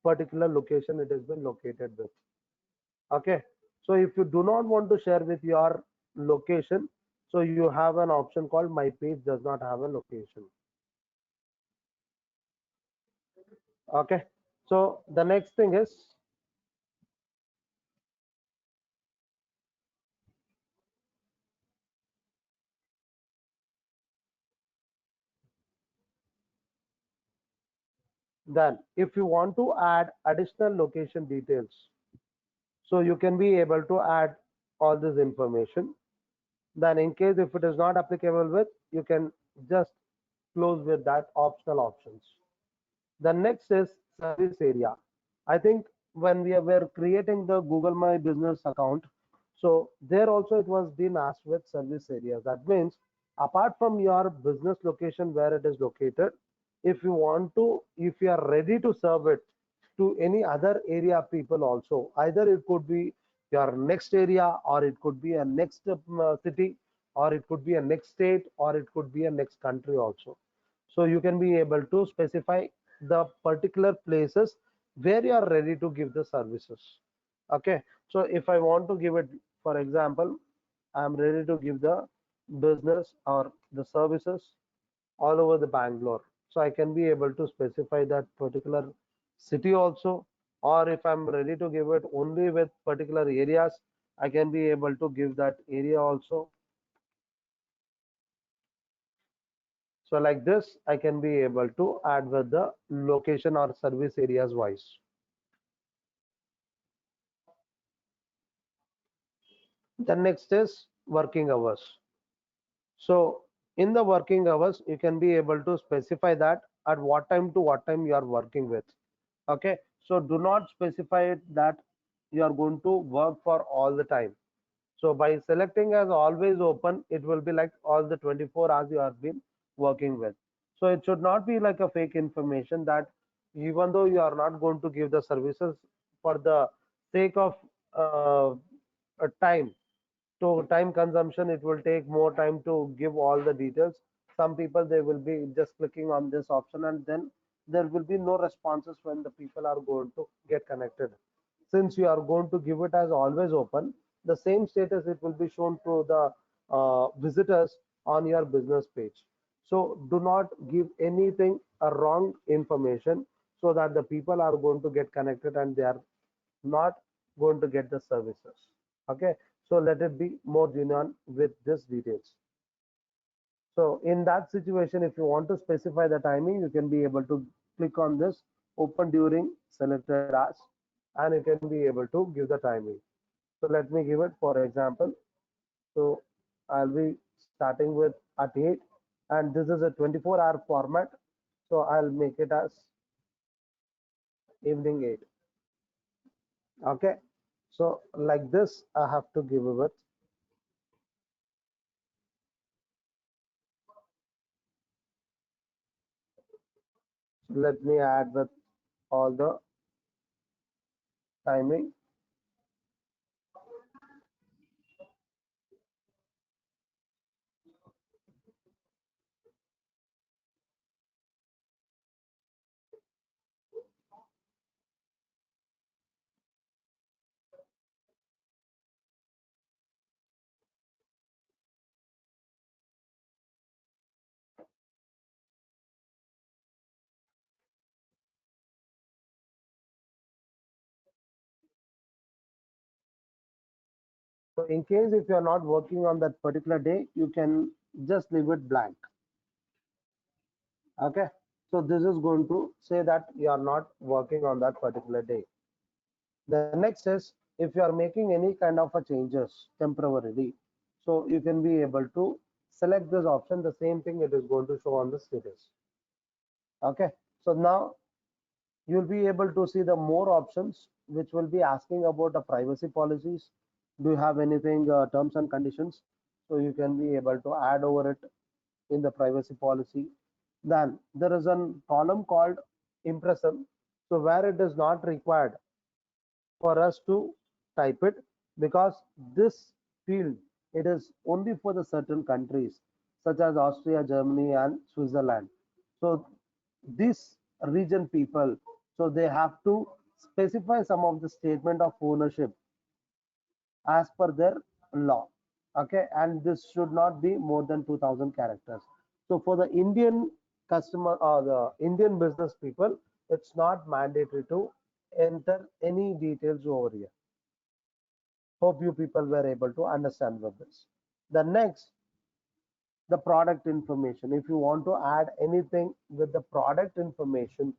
particular location it has been located with. Okay. So if you do not want to share with your location, so you have an option called my page does not have a location. Okay. So the next thing is, then if you want to add additional location details, so you can be able to add all this information. Then in case if it is not applicable with, you can just close with that optional options. The next is service area. I think when we were creating the Google My Business account, so there also it was being asked with service areas. That means apart from your business location where it is located, if you want to, if you are ready to serve it to any other area people also. Either it could be your next area, or it could be a next city, or it could be a next state, or it could be a next country also. So you can be able to specify the particular places where you are ready to give the services. Okay, so if I want to give it, for example, I'm ready to give the business or the services all over the Bangalore. So I can be able to specify that particular city also, or if I'm ready to give it only with particular areas, I can be able to give that area also. So like this, I can be able to add with the location or service areas wise. The next is working hours. So in the working hours, you can be able to specify that at what time to what time you are working with. Okay, so do not specify it that you are going to work for all the time. So by selecting as always open, it will be like all the 24 hours you have been working with. So it should not be like a fake information that even though you are not going to give the services for the sake of time, to time consumption, it will take more time to give all the details. Some people, they will be just clicking on this option, and then there will be no responses when the people are going to get connected. Since you are going to give it as always open, the same status it will be shown to the visitors on your business page. So do not give anything a wrong information, so that the people are going to get connected and they are not going to get the services. Okay, so let it be more genuine with this details. So in that situation, if you want to specify the timing, you can be able to click on this open during selected hours, and you can be able to give the timing. So let me give it for example. So I'll be starting with at 8, and this is a 24-hour format. So I'll make it as evening 8. Okay, so like this, I have to give it. Let me add with all the timing. So in case if you are not working on that particular day, you can just leave it blank. Okay. So this is going to say that you are not working on that particular day. The next is if you are making any kind of a changes temporarily, so you can be able to select this option. The same thing it is going to show on the status. Okay. So now you'll be able to see the more options which will be asking about the privacy policies. Do you have anything terms and conditions? So you can be able to add over it in the privacy policy. Then there is a column called impressum, so where it is not required for us to type it, because this field, it is only for the certain countries such as Austria, Germany, and Switzerland. So this region people, so they have to specify some of the statement of ownership as per their law. Okay, and this should not be more than 2000 characters. So for the Indian customer or the Indian business people, it's not mandatory to enter any details over here. Hope you people were able to understand with this. The next, the product information. If you want to add anything with the product information,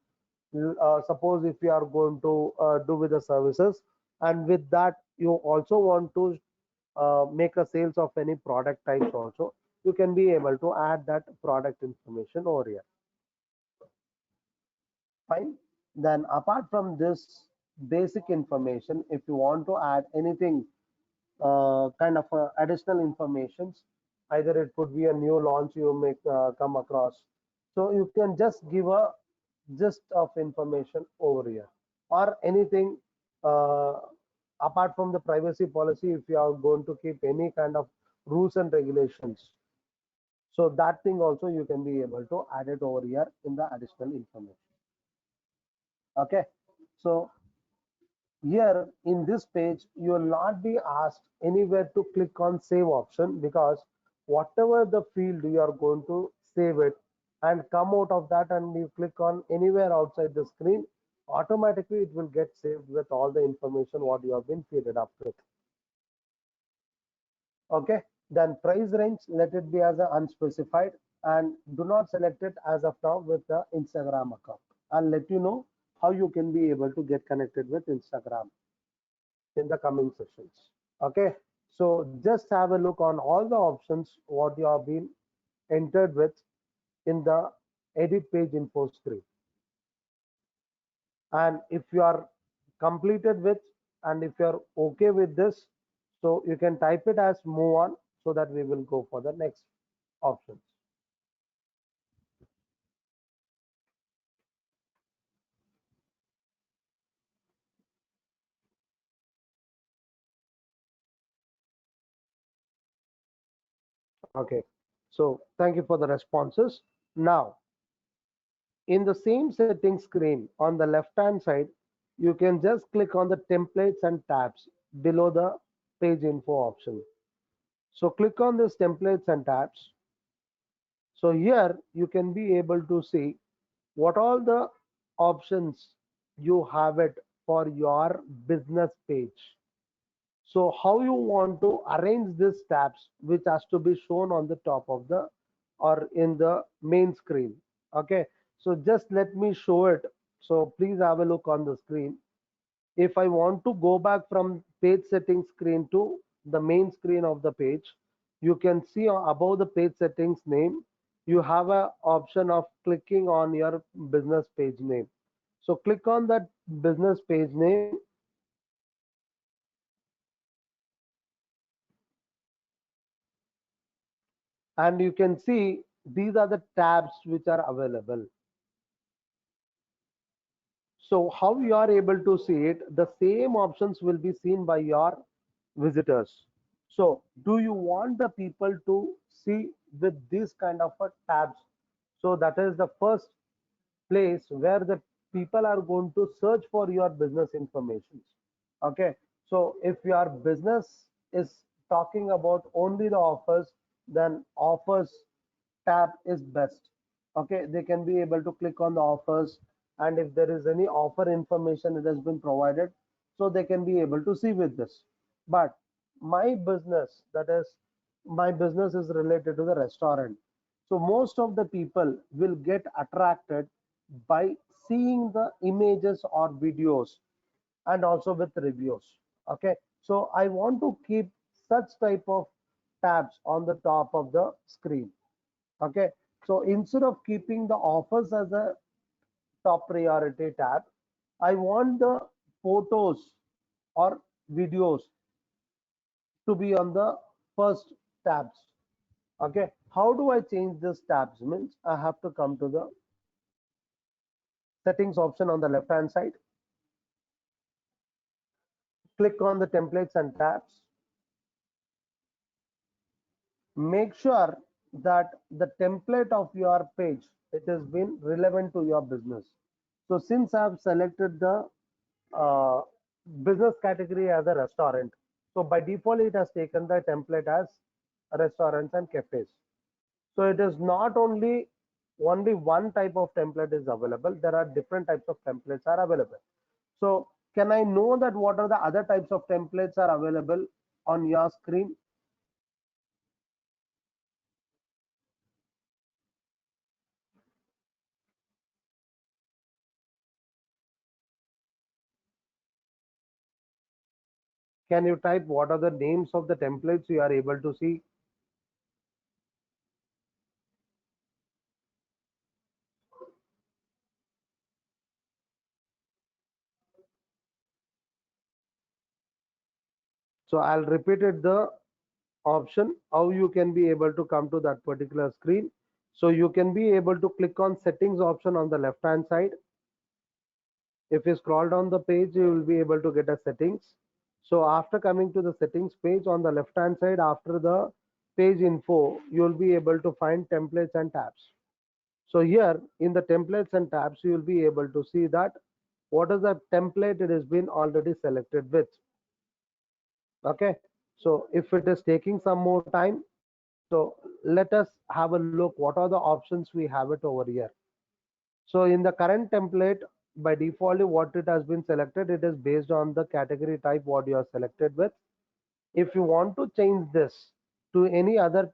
suppose if you are going to do with the services, and with that you also want to make a sales of any product types also, you can be able to add that product information over here. Fine. Then apart from this basic information, if you want to add anything kind of additional informations, either it could be a new launch you may come across, so you can just give a gist of information over here. or anything uh, apart from the privacy policy. If you are going to keep any kind of rules and regulations, so that thing also you can be able to add it over here in the additional information. Okay, so here in this page, you will not be asked anywhere to click on save option, because whatever the field you are going to save it and come out of that and you click on anywhere outside the screen, automatically it will get saved with all the information what you have been filled up with. Okay, then price range, let it be as a unspecified, and do not select it as of now with the Instagram account. I'll let you know how you can be able to get connected with Instagram in the coming sessions. Okay, so just have a look on all the options what you have been entered with in the edit page info screen. And if you are completed with, and if you are okay with this, so you can type it as move on, so that we will go for the next options. Okay, so thank you for the responses. Now, in the same settings screen on the left hand side, you can just click on the templates and tabs below the page info option. So click on this templates and tabs. So here you can be able to see what all the options you have it for your business page. So how you want to arrange these tabs, which has to be shown on the top of the or in the main screen. Okay, so just let me show it. So please have a look on the screen. If I want to go back from page settings screen to the main screen of the page, you can see above the page settings name, you have a option of clicking on your business page name. So click on that business page name, and you can see these are the tabs which are available. So how you are able to see it, the same options will be seen by your visitors. So do you want the people to see with this kind of a tabs? So that is the first place where the people are going to search for your business information. Okay, so if your business is talking about only the offers, then offers tab is best. Okay, they can be able to click on the offers, and if there is any offer information that has been provided, so they can be able to see with this. But my business, that is, my business is related to the restaurant, so most of the people will get attracted by seeing the images or videos, and also with reviews. Okay, so I want to keep such type of tabs on the top of the screen. Okay, so instead of keeping the offers as a top priority tab, I want the photos or videos to be on the first tabs. Okay, how do I change this tabs? Means I have to come to the settings option on the left hand side, click on the templates and tabs, make sure that the template of your page, it has been relevant to your business. So since I've selected the uh, business category as a restaurant, so by default it has taken the template as restaurants and cafes. So it is not only one type of template is available, there are different types of templates are available. So can I know that what are the other types of templates are available on your screen? Can you type what are the names of the templates you are able to see? So I'll repeat it, the option how you can be able to come to that particular screen. So you can be able to click on settings option on the left hand side, If you scroll down the page, you will be able to get a settings. So after coming to the settings page, on the left hand side after the page info, you will be able to find templates and tabs. So here in the templates and tabs, you will be able to see that what is the template it has been already selected with. Okay. So if it is taking some more time, so let us have a look what are the options we have it over here. So in the current template, by default, what it has been selected, it is based on the category type what you are selected with. If you want to change this to any other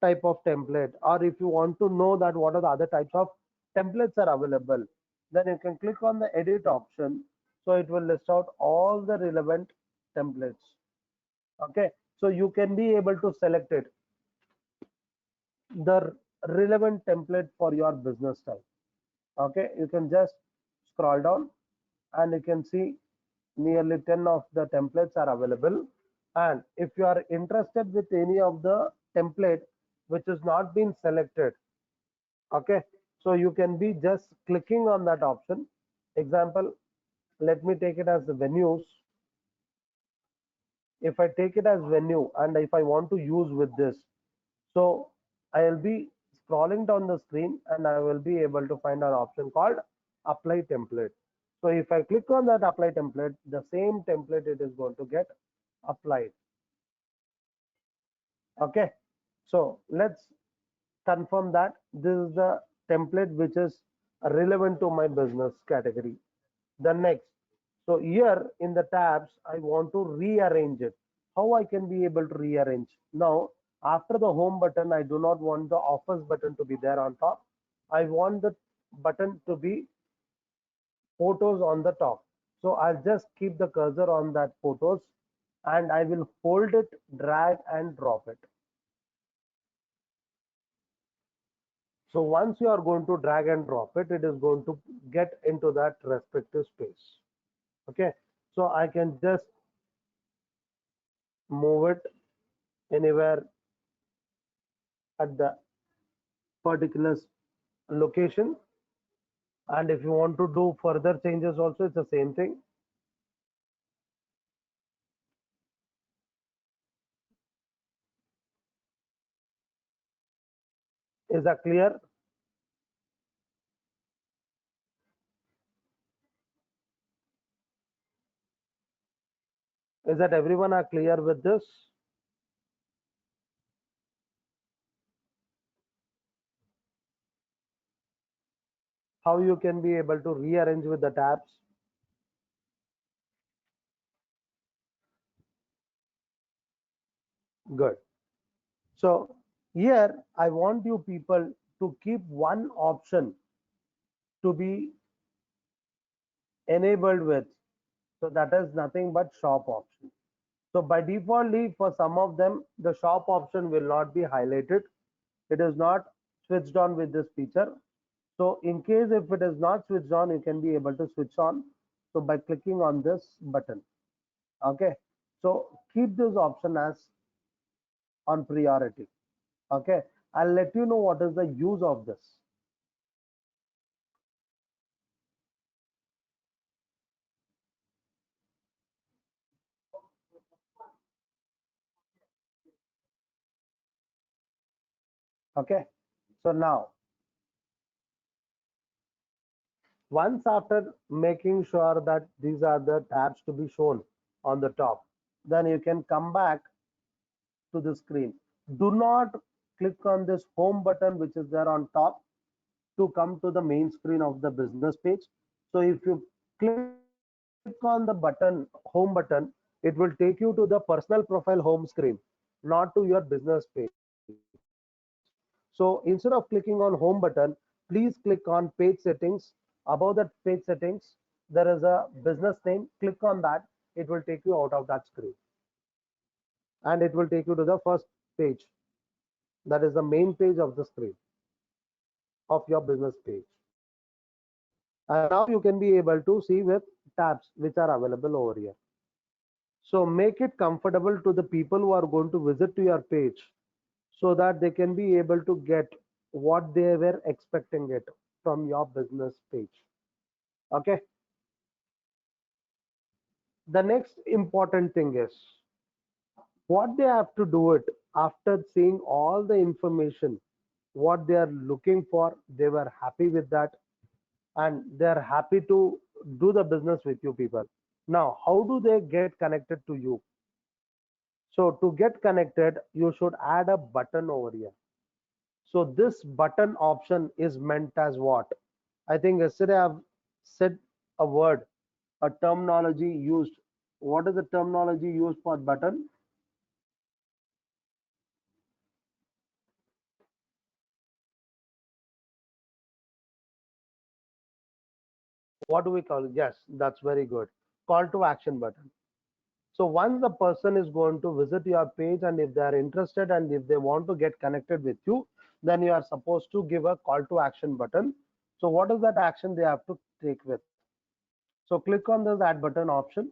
type of template, or if you want to know that what are the other types of templates are available, then you can click on the edit option. So it will list out all the relevant templates. Okay. So you can be able to select it, the relevant template for your business type. Okay. You can just scroll down and you can see nearly 10 of the templates are available. And if you are interested with any of the template which has not been selected, okay, so you can be just clicking on that option. Example, let me take it as the venues. If I take it as venue and if I want to use with this, so I'll be scrolling down the screen and I will be able to find an option called apply template. So if I click on that apply template, the same template it is going to get applied. Okay. So let's confirm that this is the template which is relevant to my business category. The next, so here in the tabs, I want to rearrange it. How I can be able to rearrange? Now, after the home button, I do not want the office button to be there on top. I want the button to be photos on the top. So I'll just keep the cursor on that photos and I will hold it, drag and drop it. So once you are going to drag and drop it, it is going to get into that respective space. Okay. So I can just move it anywhere at the particular location. And if you want to do further changes also, it's the same thing. Is that clear? Is that everyone are clear with this? How you can be able to rearrange with the tabs? Good. So here I want you people to keep one option to be enabled with. So that is nothing but shop option. So by defaultly for some of them, the shop option will not be highlighted. It is not switched on with this feature. So in case if it is not switched on, you can be able to switch on. So by clicking on this button. Okay. So keep this option as on priority. Okay. I'll let you know what is the use of this. Okay. So now, once after making sure that these are the tabs to be shown on the top, then you can come back to the screen. Do not click on this home button which is there on top to come to the main screen of the business page. So if you click on the button, home button, it will take you to the personal profile home screen, not to your business page. So instead of clicking on home button, please click on page settings. Above that page settings, there is a business name. Click on that. It will take you out of that screen and it will take you to the first page. That is the main page of the screen of your business page. And now you can be able to see with tabs which are available over here. So make it comfortable to the people who are going to visit to your page so that they can be able to get what they were expecting it from your business page. Okay. The next important thing is what they have to do it after seeing all the information, what they are looking for, they were happy with that, and they're happy to do the business with you people. Now, how do they get connected to you? So to get connected, you should add a button over here. So this button option is meant as what? I think yesterday I've said a word, a terminology used. What is the terminology used for button? What do we call it? Yes, that's very good. Call to action button. So once the person is going to visit your page and if they are interested and if they want to get connected with you, then you are supposed to give a call to action button. So what is that action they have to take with? So click on this add button option.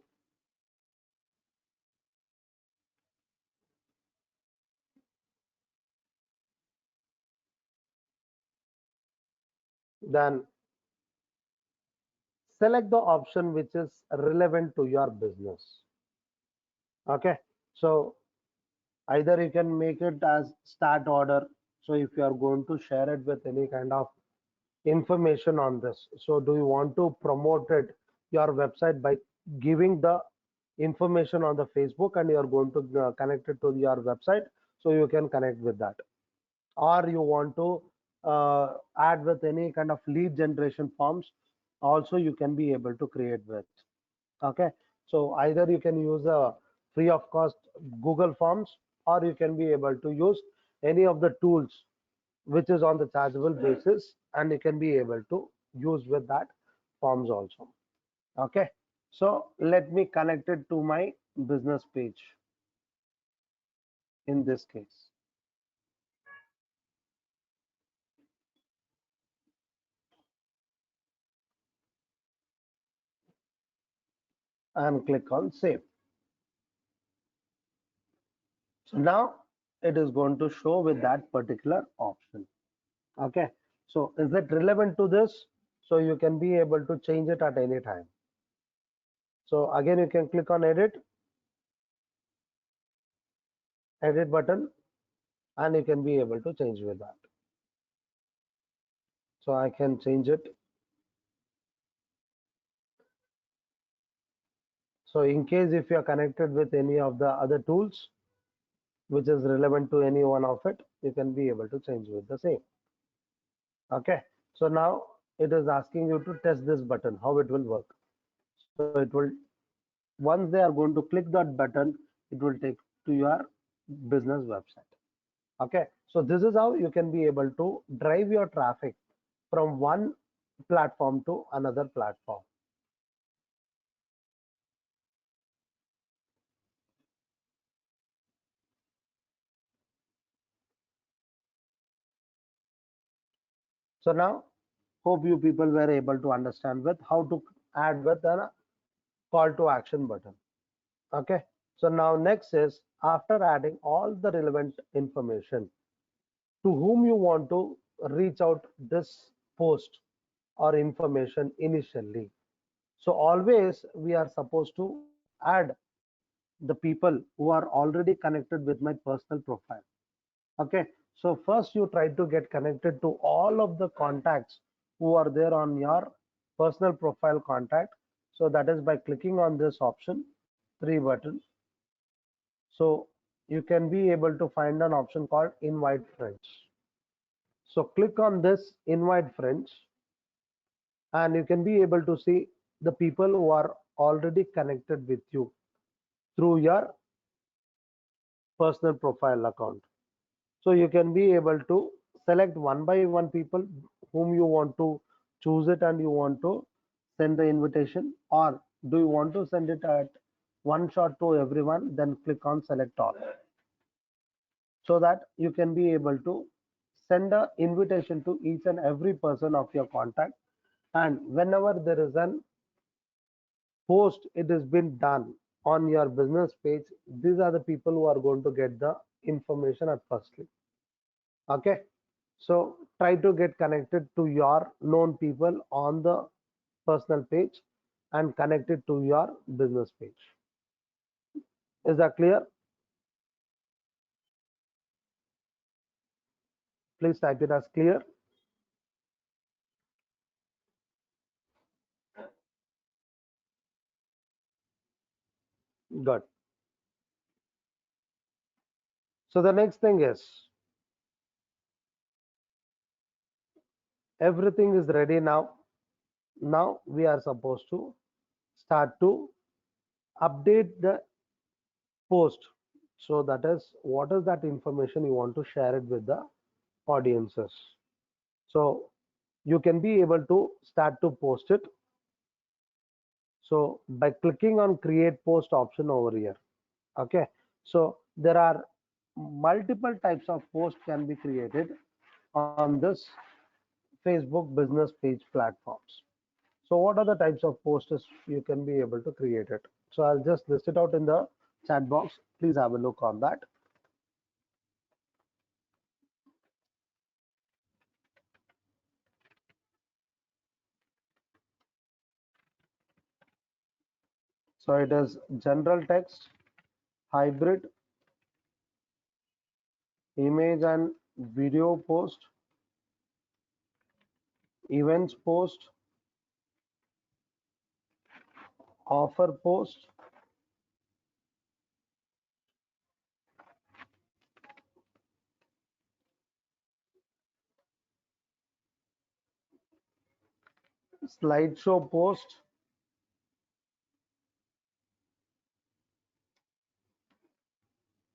Then select the option which is relevant to your business. Okay. So either you can make it as start order. So if you are going to share it with any kind of information on this. So do you want to promote it, your website by giving the information on the Facebook and you are going to connect it to your website so you can connect with that. Or you want to add with any kind of lead generation forms also you can be able to create with. Okay. So either you can use a free of cost Google Forms or you can be able to use any of the tools which is on the chargeable basis and you can be able to use with that forms also. Okay. So let me connect it to my business page in this case and click on save. So now it is going to show with that particular option. Okay. So is it relevant to this? So you can be able to change it at any time. So again, you can click on edit button, and you can be able to change with that. So I can change it. So in case if you are connected with any of the other tools, which is relevant to any one of it, you can be able to change with the same. Okay. So now it is asking you to test this button, how it will work. So it will, once they are going to click that button, it will take to your business website. Okay. So this is how you can be able to drive your traffic from one platform to another platform. So now hope you people were able to understand with how to add with a call to action button. Okay. So now next is after adding all the relevant information to whom you want to reach out this post or information initially. So always we are supposed to add the people who are already connected with my personal profile. Okay. So first you try to get connected to all of the contacts who are there on your personal profile contact. So that is by clicking on this option, three button. So you can be able to find an option called invite friends. So click on this invite friends and you can be able to see the people who are already connected with you through your personal profile account. So you can be able to select one by one people whom you want to choose it and you want to send the invitation, or do you want to send it at one shot to everyone, then click on select all so that you can be able to send a invitation to each and every person of your contact, and whenever there is an post it has been done on your business page, these are the people who are going to get the information at firstly. Okay. So try to get connected to your known people on the personal page and connect it to your business page. Is that clear? Please type it as clear. Good. So the next thing is everything is ready now. Now we are supposed to start to update the post. So that is what is that information you want to share it with the audiences. So you can be able to start to post it. So by clicking on create post option over here. Okay. So there are multiple types of posts can be created on this Facebook business page platforms. So what are the types of posts you can be able to create it? So I'll just list it out in the chat box. Please have a look on that. So it is general text, hybrid, image and video post, events post, offer post, slideshow post,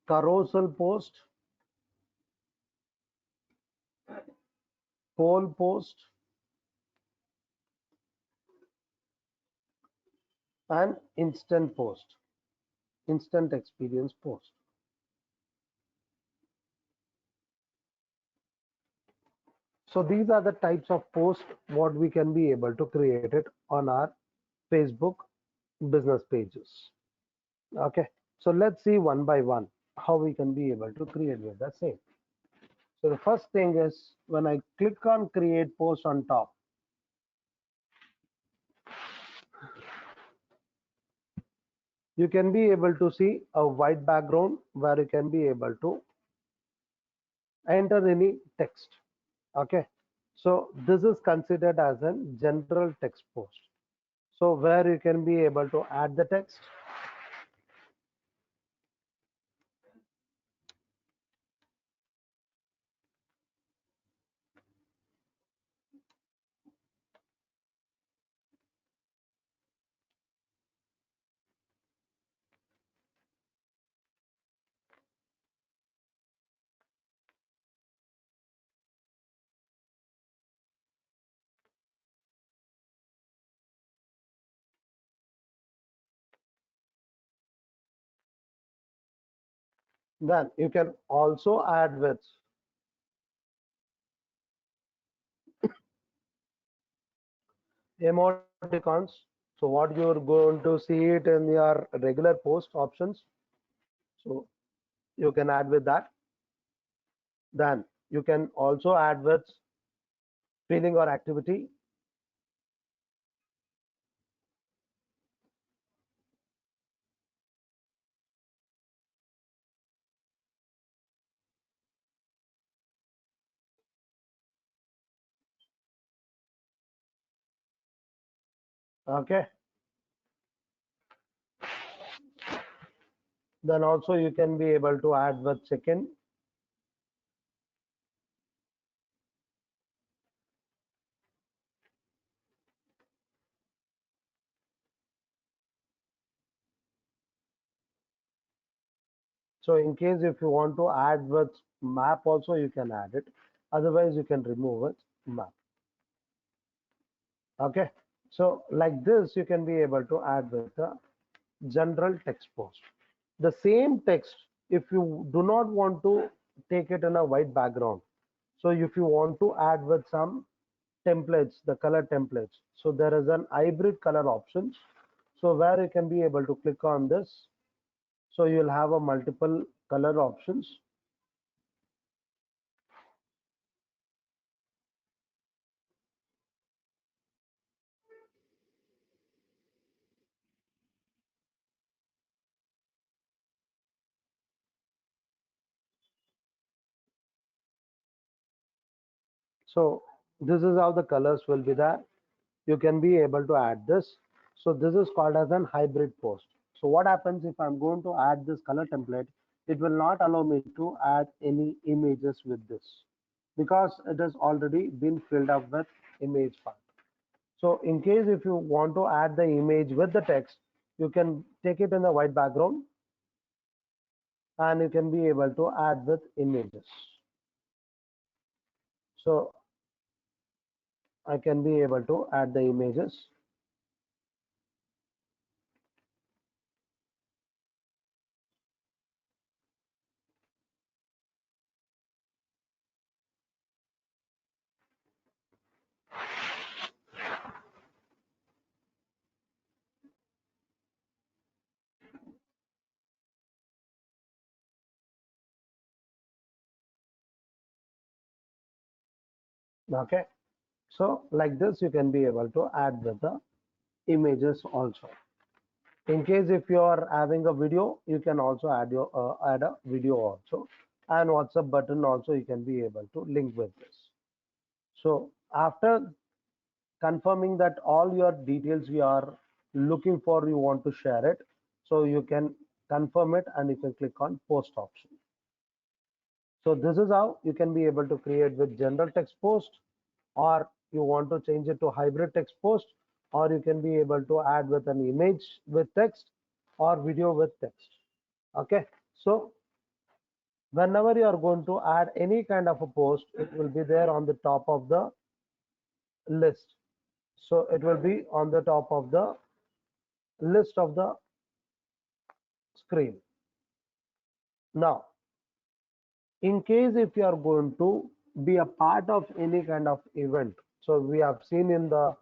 carousel post, poll post, and instant post, instant experience post. So these are the types of posts what we can be able to create it on our Facebook business pages. Okay, so let's see one by one how we can be able to create with the same. So the first thing is when I click on create post on top, you can be able to see a white background where you can be able to enter any text. Okay, so this is considered as a general text post. So where you can be able to add the text. Then you can also add with emoticons. So what you're going to see it in your regular post options. So you can add with that. Then you can also add with feeling or activity. Okay. Then also you can be able to add with check-in. So in case if you want to add with map also you can add it. Otherwise you can remove it map. Okay. So like this you can be able to add with the general text post. The same text, if you do not want to take it in a white background, so if you want to add with some templates, the color templates, so there is an hybrid color options. So where you can be able to click on this, so you'll have a multiple color options. So this is how the colors will be there. You can be able to add this. So this is called as an hybrid post. So what happens if I'm going to add this color template, it will not allow me to add any images with this because it has already been filled up with image file. So in case if you want to add the image with the text, you can take it in the white background and you can be able to add with images. So I can be able to add the images. Okay. So like this, you can be able to add with the images also. In case if you are having a video, you can also add a video also, and WhatsApp button also you can be able to link with this. So after confirming that all your details you are looking for, you want to share it, so you can confirm it and you can click on post option. So this is how you can be able to create with general text post, or you want to change it to hybrid text post, or you can be able to add with an image with text or video with text. Okay, so whenever you are going to add any kind of a post, it will be there on the top of the list. So it will be on the top of the list of the screen. Now, in case if you are going to be a part of any kind of event, so we have seen in the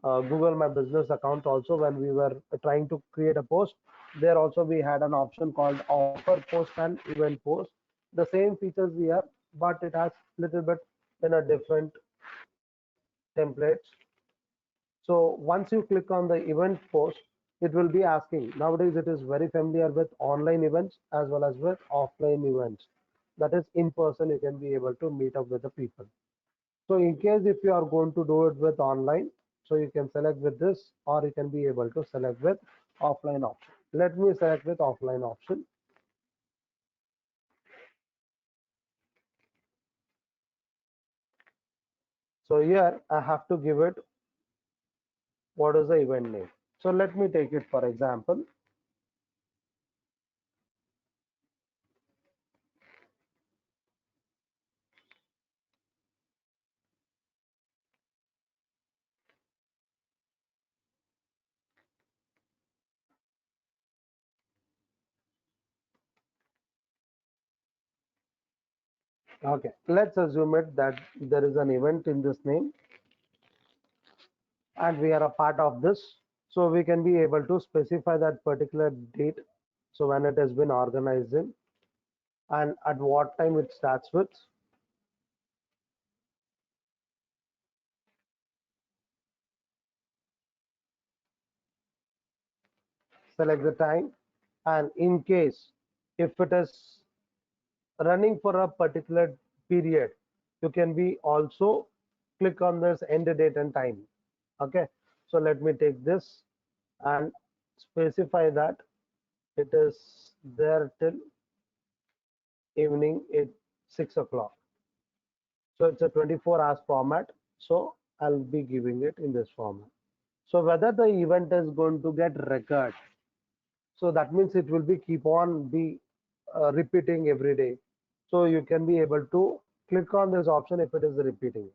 Google My Business account also, when we were trying to create a post, there also we had an option called offer post and event post. The same features we have, but it has little bit in a different templates. So once you click on the event post, it will be asking. Nowadays, it is very familiar with online events as well as with offline events. That is in person, you can be able to meet up with the people. So in case if you are going to do it with online, so you can select with this, or you can be able to select with offline option. Let me select with offline option. So here I have to give it what is the event name. So let me take it for example. Okay, let's assume it that there is an event in this name and we are a part of this. So we can be able to specify that particular date. So when it has been organized in and at what time it starts with. Select the time, and in case if it is running for a particular period, you can be also click on this end date and time. Okay, so let me take this and specify that it is there till evening at 6 o'clock. So it's a 24 hours format. So I'll be giving it in this format. So whether the event is going to get record, so that means it will be keep on be repeating every day. So you can be able to click on this option if it is repeating.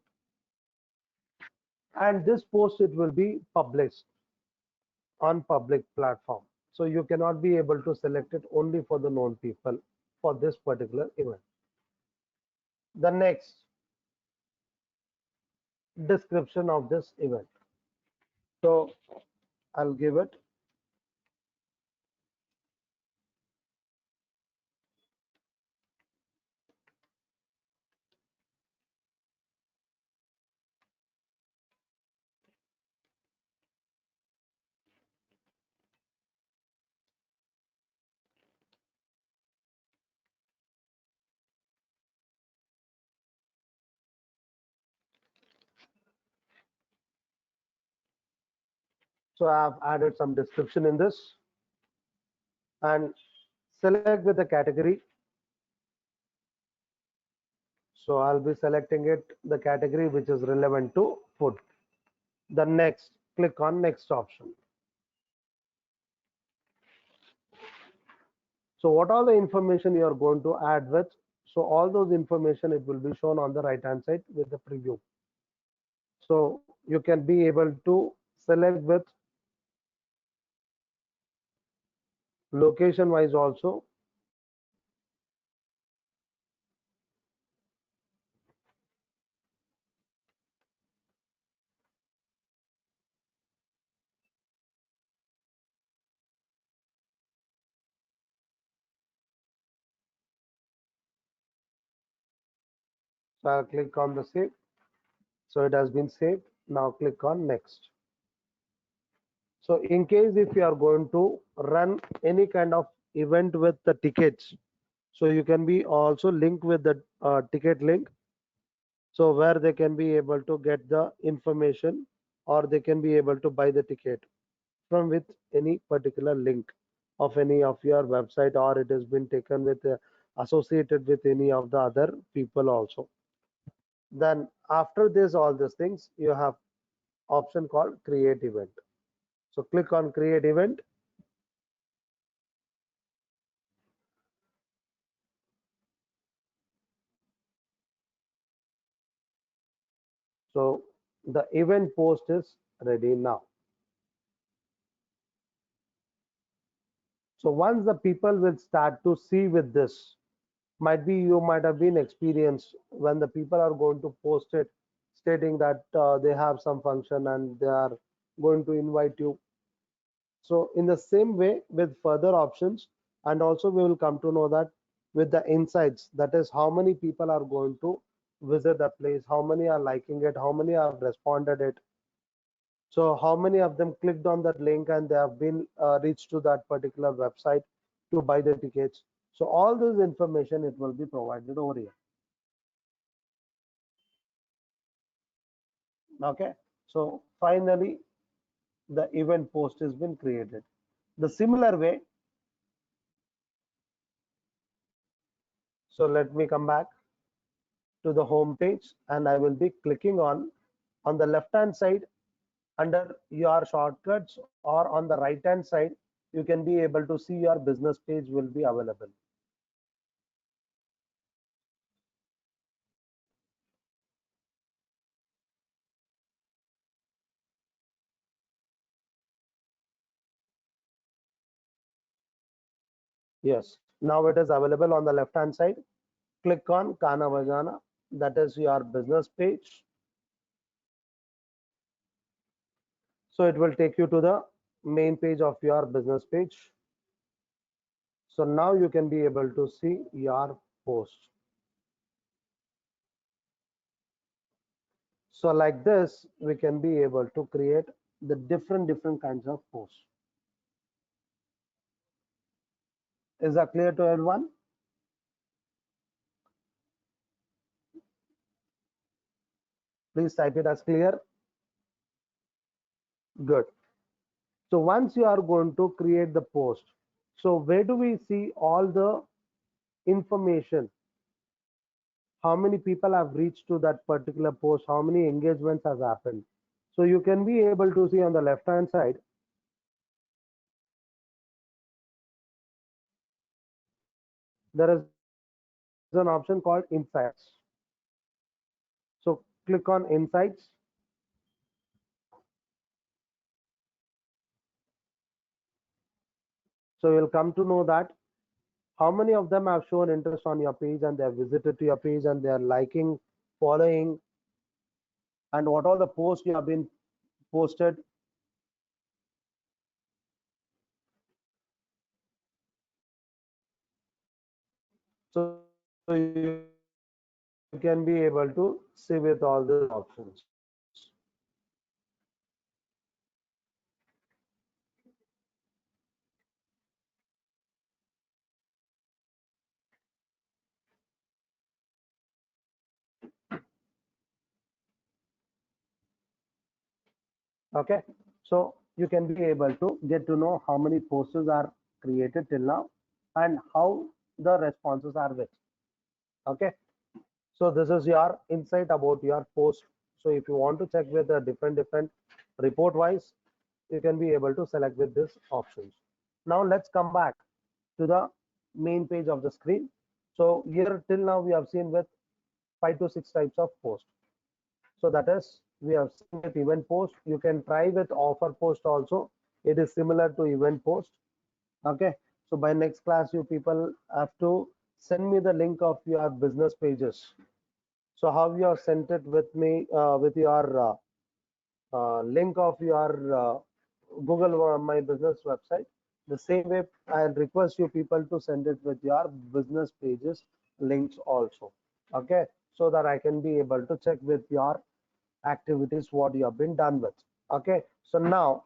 And this post it will be published on public platform. So you cannot be able to select it only for the known people for this particular event. The next description of this event. So I'll give it. So I've added some description in this and select with the category. So I'll be selecting it, the category which is relevant to food. The next, click on next option. So what all the information you are going to add with? So all those information it will be shown on the right hand side with the preview. So you can be able to select with location wise also. So I'll click on the save. So it has been saved. Now click on next. So in case if you are going to run any kind of event with the tickets, so you can be also linked with the ticket link. So where they can be able to get the information or they can be able to buy the ticket from with any particular link of any of your website or it has been taken with associated with any of the other people also. Then after this all these things you have option called create event. So click on create event. So the event post is ready now. So once the people will start to see with this, might be you might have been experienced when the people are going to post it stating that they have some function and they are going to invite you. So in the same way with further options, and also we will come to know that with the insights, that is how many people are going to visit the place, how many are liking it, how many have responded it. So how many of them clicked on that link and they have been reached to that particular website to buy the tickets. So all this information it will be provided over here. Okay. So finally the event post has been created. The similar way, so let me come back to the home page and I will be clicking on the left hand side under your shortcuts or on the right hand side, you can be able to see your business page will be available. Yes, now it is available on the left hand side. Click on Kana Bajana, that is your business page. So it will take you to the main page of your business page. So now you can be able to see your post. So like this, we can be able to create the different kinds of posts. Is that clear to everyone? Please type it as clear. Good. So once you are going to create the post, so where do we see all the information? How many people have reached to that particular post? How many engagements has happened? So you can be able to see on the left hand side, there is an option called Insights. So click on Insights. So you'll come to know that how many of them have shown interest on your page and they have visited to your page and they are liking, following, and what all the posts you have been posted. So you can be able to see with all these options. Okay. So you can be able to get to know how many posters are created till now and how the responses are with. Okay, so this is your insight about your post. So if you want to check with the different report wise, you can be able to select with this options. Now let's come back to the main page of the screen. So here till now we have seen with 5 to 6 types of post. So that is, we have seen with event post. You can try with offer post also. It is similar to event post. Okay. So by next class, you people have to send me the link of your business pages. So how you have sent it with me with your link of your Google My Business website. The same way, I request you people to send it with your business pages links also. Okay, so that I can be able to check with your activities what you have been done with. Okay, so now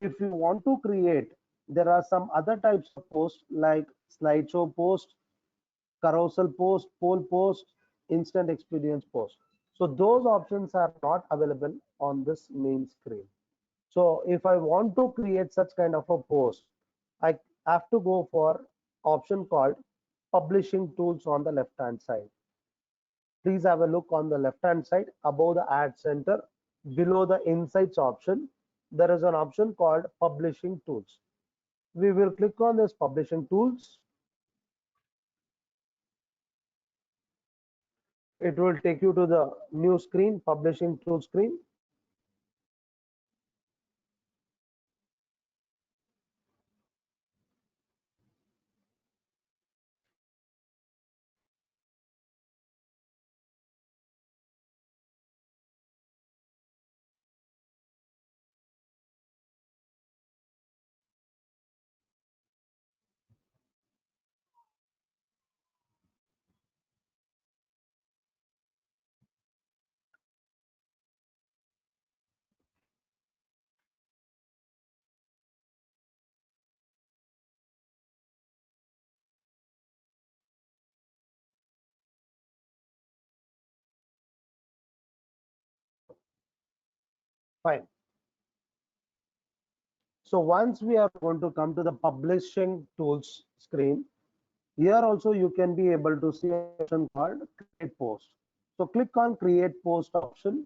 if you want to create, there are some other types of posts like slideshow post, carousel post, poll post, instant experience post. So those options are not available on this main screen. So if I want to create such kind of a post, I have to go for option called publishing tools on the left hand side. Please have a look on the left hand side above the ad center. Below the insights option, there is an option called publishing tools. We will click on this publishing tools. It will take you to the new screen, publishing tool screen. Fine. So once we are going to come to the publishing tools screen, here also you can be able to see an option called create post. So click on create post option.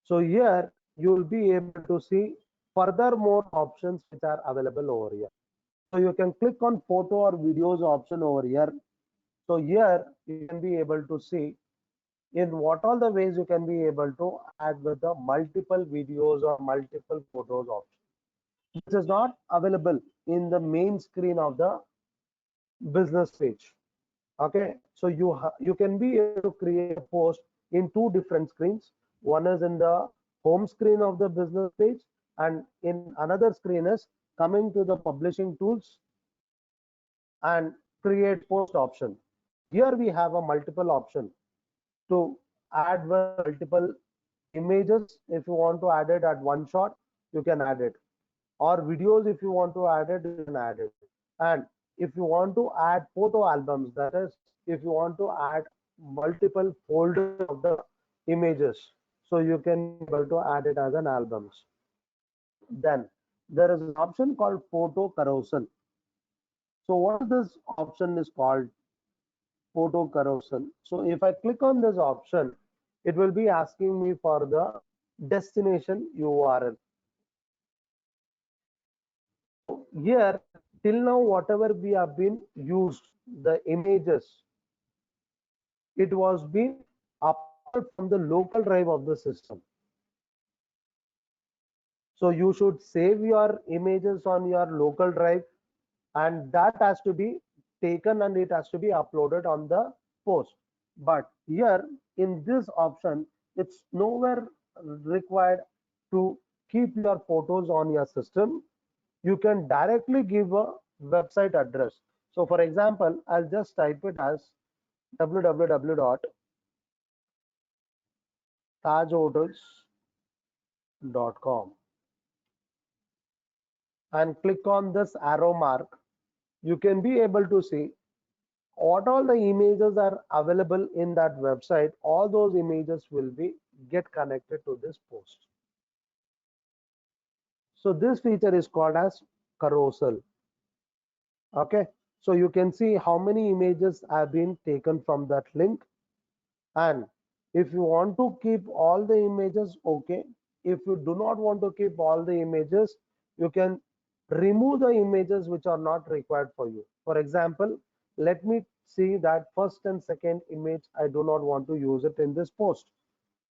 So here you will be able to see further more options which are available over here. So you can click on photo or videos option over here. So here you can be able to see in what all the ways you can be able to add with the multiple videos or multiple photos option, which is not available in the main screen of the business page. Okay, so you can be able to create a post in two different screens. One is in the home screen of the business page, and in another screen is coming to the publishing tools and create post option. Here we have a multiple option to add multiple images. If you want to add it at one shot, you can add it, or videos. If you want to add it, you can add it. And if you want to add photo albums, that is, if you want to add multiple folders of the images, so you can be able to add it as an albums. Then there is an option called photo carousel. So what this option is called, photo carousel. So if I click on this option, it will be asking me for the destination URL. Here, till now, whatever we have been used, the images, it was being uploaded from the local drive of the system. So you should save your images on your local drive, and that has to be taken and it has to be uploaded on the post. But here in this option, it's nowhere required to keep your photos on your system. You can directly give a website address. So for example, I'll just type it as www.tajhotels.com and click on this arrow mark. You can be able to see what all the images are available in that website, all those images will be get connected to this post. So this feature is called as carousel. Okay, so you can see how many images have been taken from that link, and if you want to keep all the images, okay. If you do not want to keep all the images, you can remove the images which are not required for you. For example, let me see that first and second image, I do not want to use it in this post.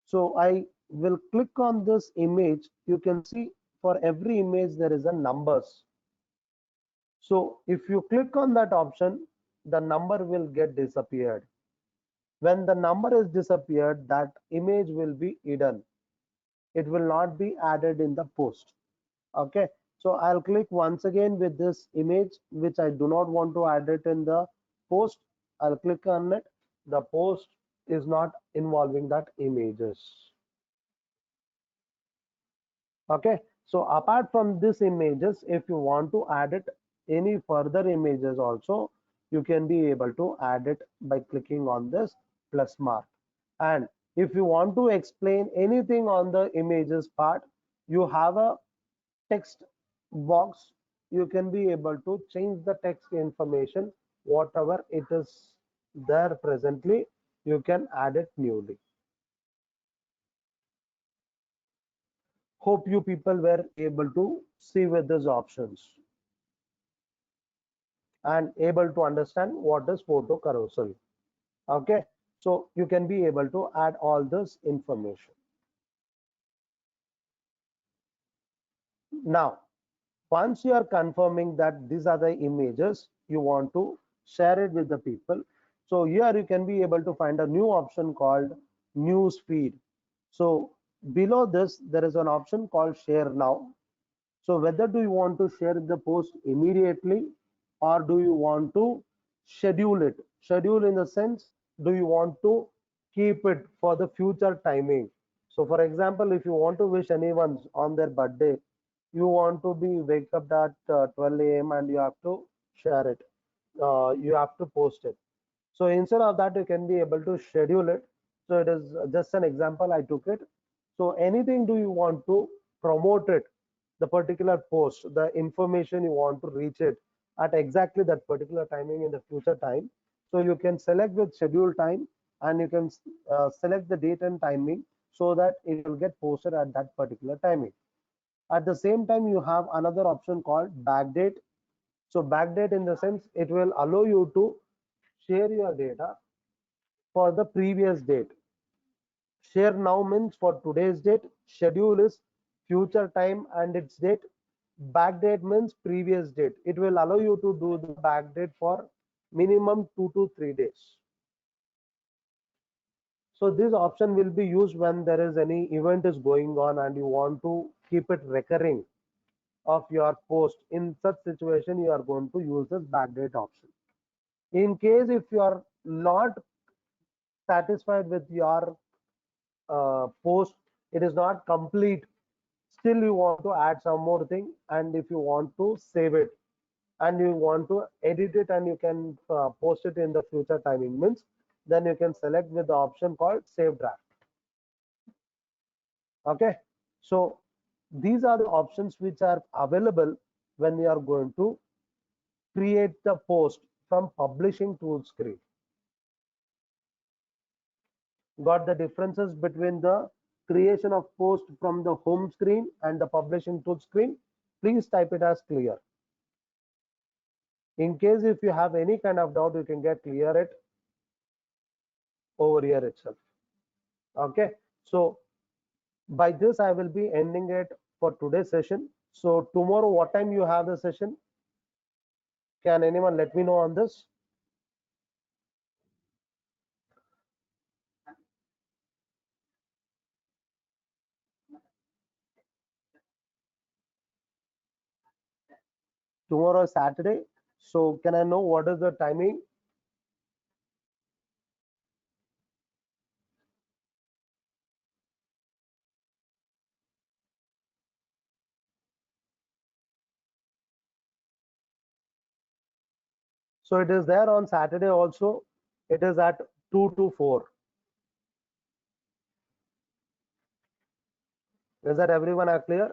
So I will click on this image. You can see for every image there is a numbers. So if you click on that option, the number will get disappeared. When the number is disappeared, that image will be hidden. It will not be added in the post. Okay, so I'll click once again with this image which I do not want to add it in the post. I'll click on it. The post is not involving that images. Okay, so apart from this images, if you want to add it any further images also, you can be able to add it by clicking on this plus mark. And if you want to explain anything on the images part, you have a text box. You can be able to change the text information, whatever it is there presently, you can add it newly. Hope you people were able to see with these options and able to understand what is photo carousel. Okay, so you can be able to add all this information. Now, once you are confirming that these are the images you want to share it with the people, so here you can be able to find a new option called news feed. So below this there is an option called share now. So whether do you want to share the post immediately, or do you want to schedule it? Schedule in the sense, do you want to keep it for the future timing? So for example, if you want to wish anyone on their birthday, you want to be wake up at 12 a.m. and you have to share it. You have to post it. So instead of that, you can be able to schedule it. So it is just an example I took it. So anything do you want to promote it, the particular post, the information you want to reach it at exactly that particular timing in the future time. So you can select with schedule time, and you can select the date and timing so that it will get posted at that particular timing. At the same time, you have another option called backdate. So backdate in the sense, it will allow you to share your data for the previous date. Share now means for today's date, schedule is future time and its date. Backdate means previous date. It will allow you to do the backdate for minimum 2 to 3 days. So this option will be used when there is any event is going on and you want to keep it recurring of your post. In such situation, you are going to use this backdate option. In case if you are not satisfied with your post, it is not complete, still you want to add some more thing, and if you want to save it and you want to edit it and you can post it in the future timing means, then you can select with the option called save draft. Okay, so these are the options which are available when we are going to create the post from publishing tool screen. Got the differences between the creation of post from the home screen and the publishing tool screen? Please type it as clear. In case if you have any kind of doubt, you can get clear it over here itself. Okay, so by this I will be ending it for today's session. So tomorrow what time you have the session? Can anyone let me know on this? Tomorrow is Saturday, so can I know what is the timing? So it is there on Saturday also. It is at 2 to 4. Is that everyone are clear?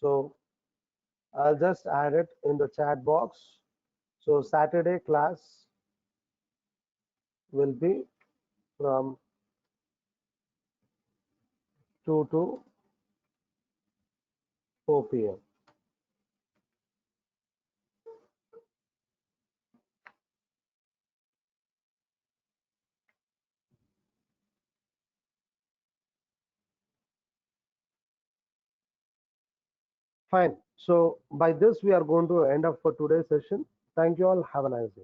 So I'll just add it in the chat box. So Saturday class will be from 2 to 4 p.m. Fine. So by this, we are going to end up for today's session. Thank you all. Have a nice day.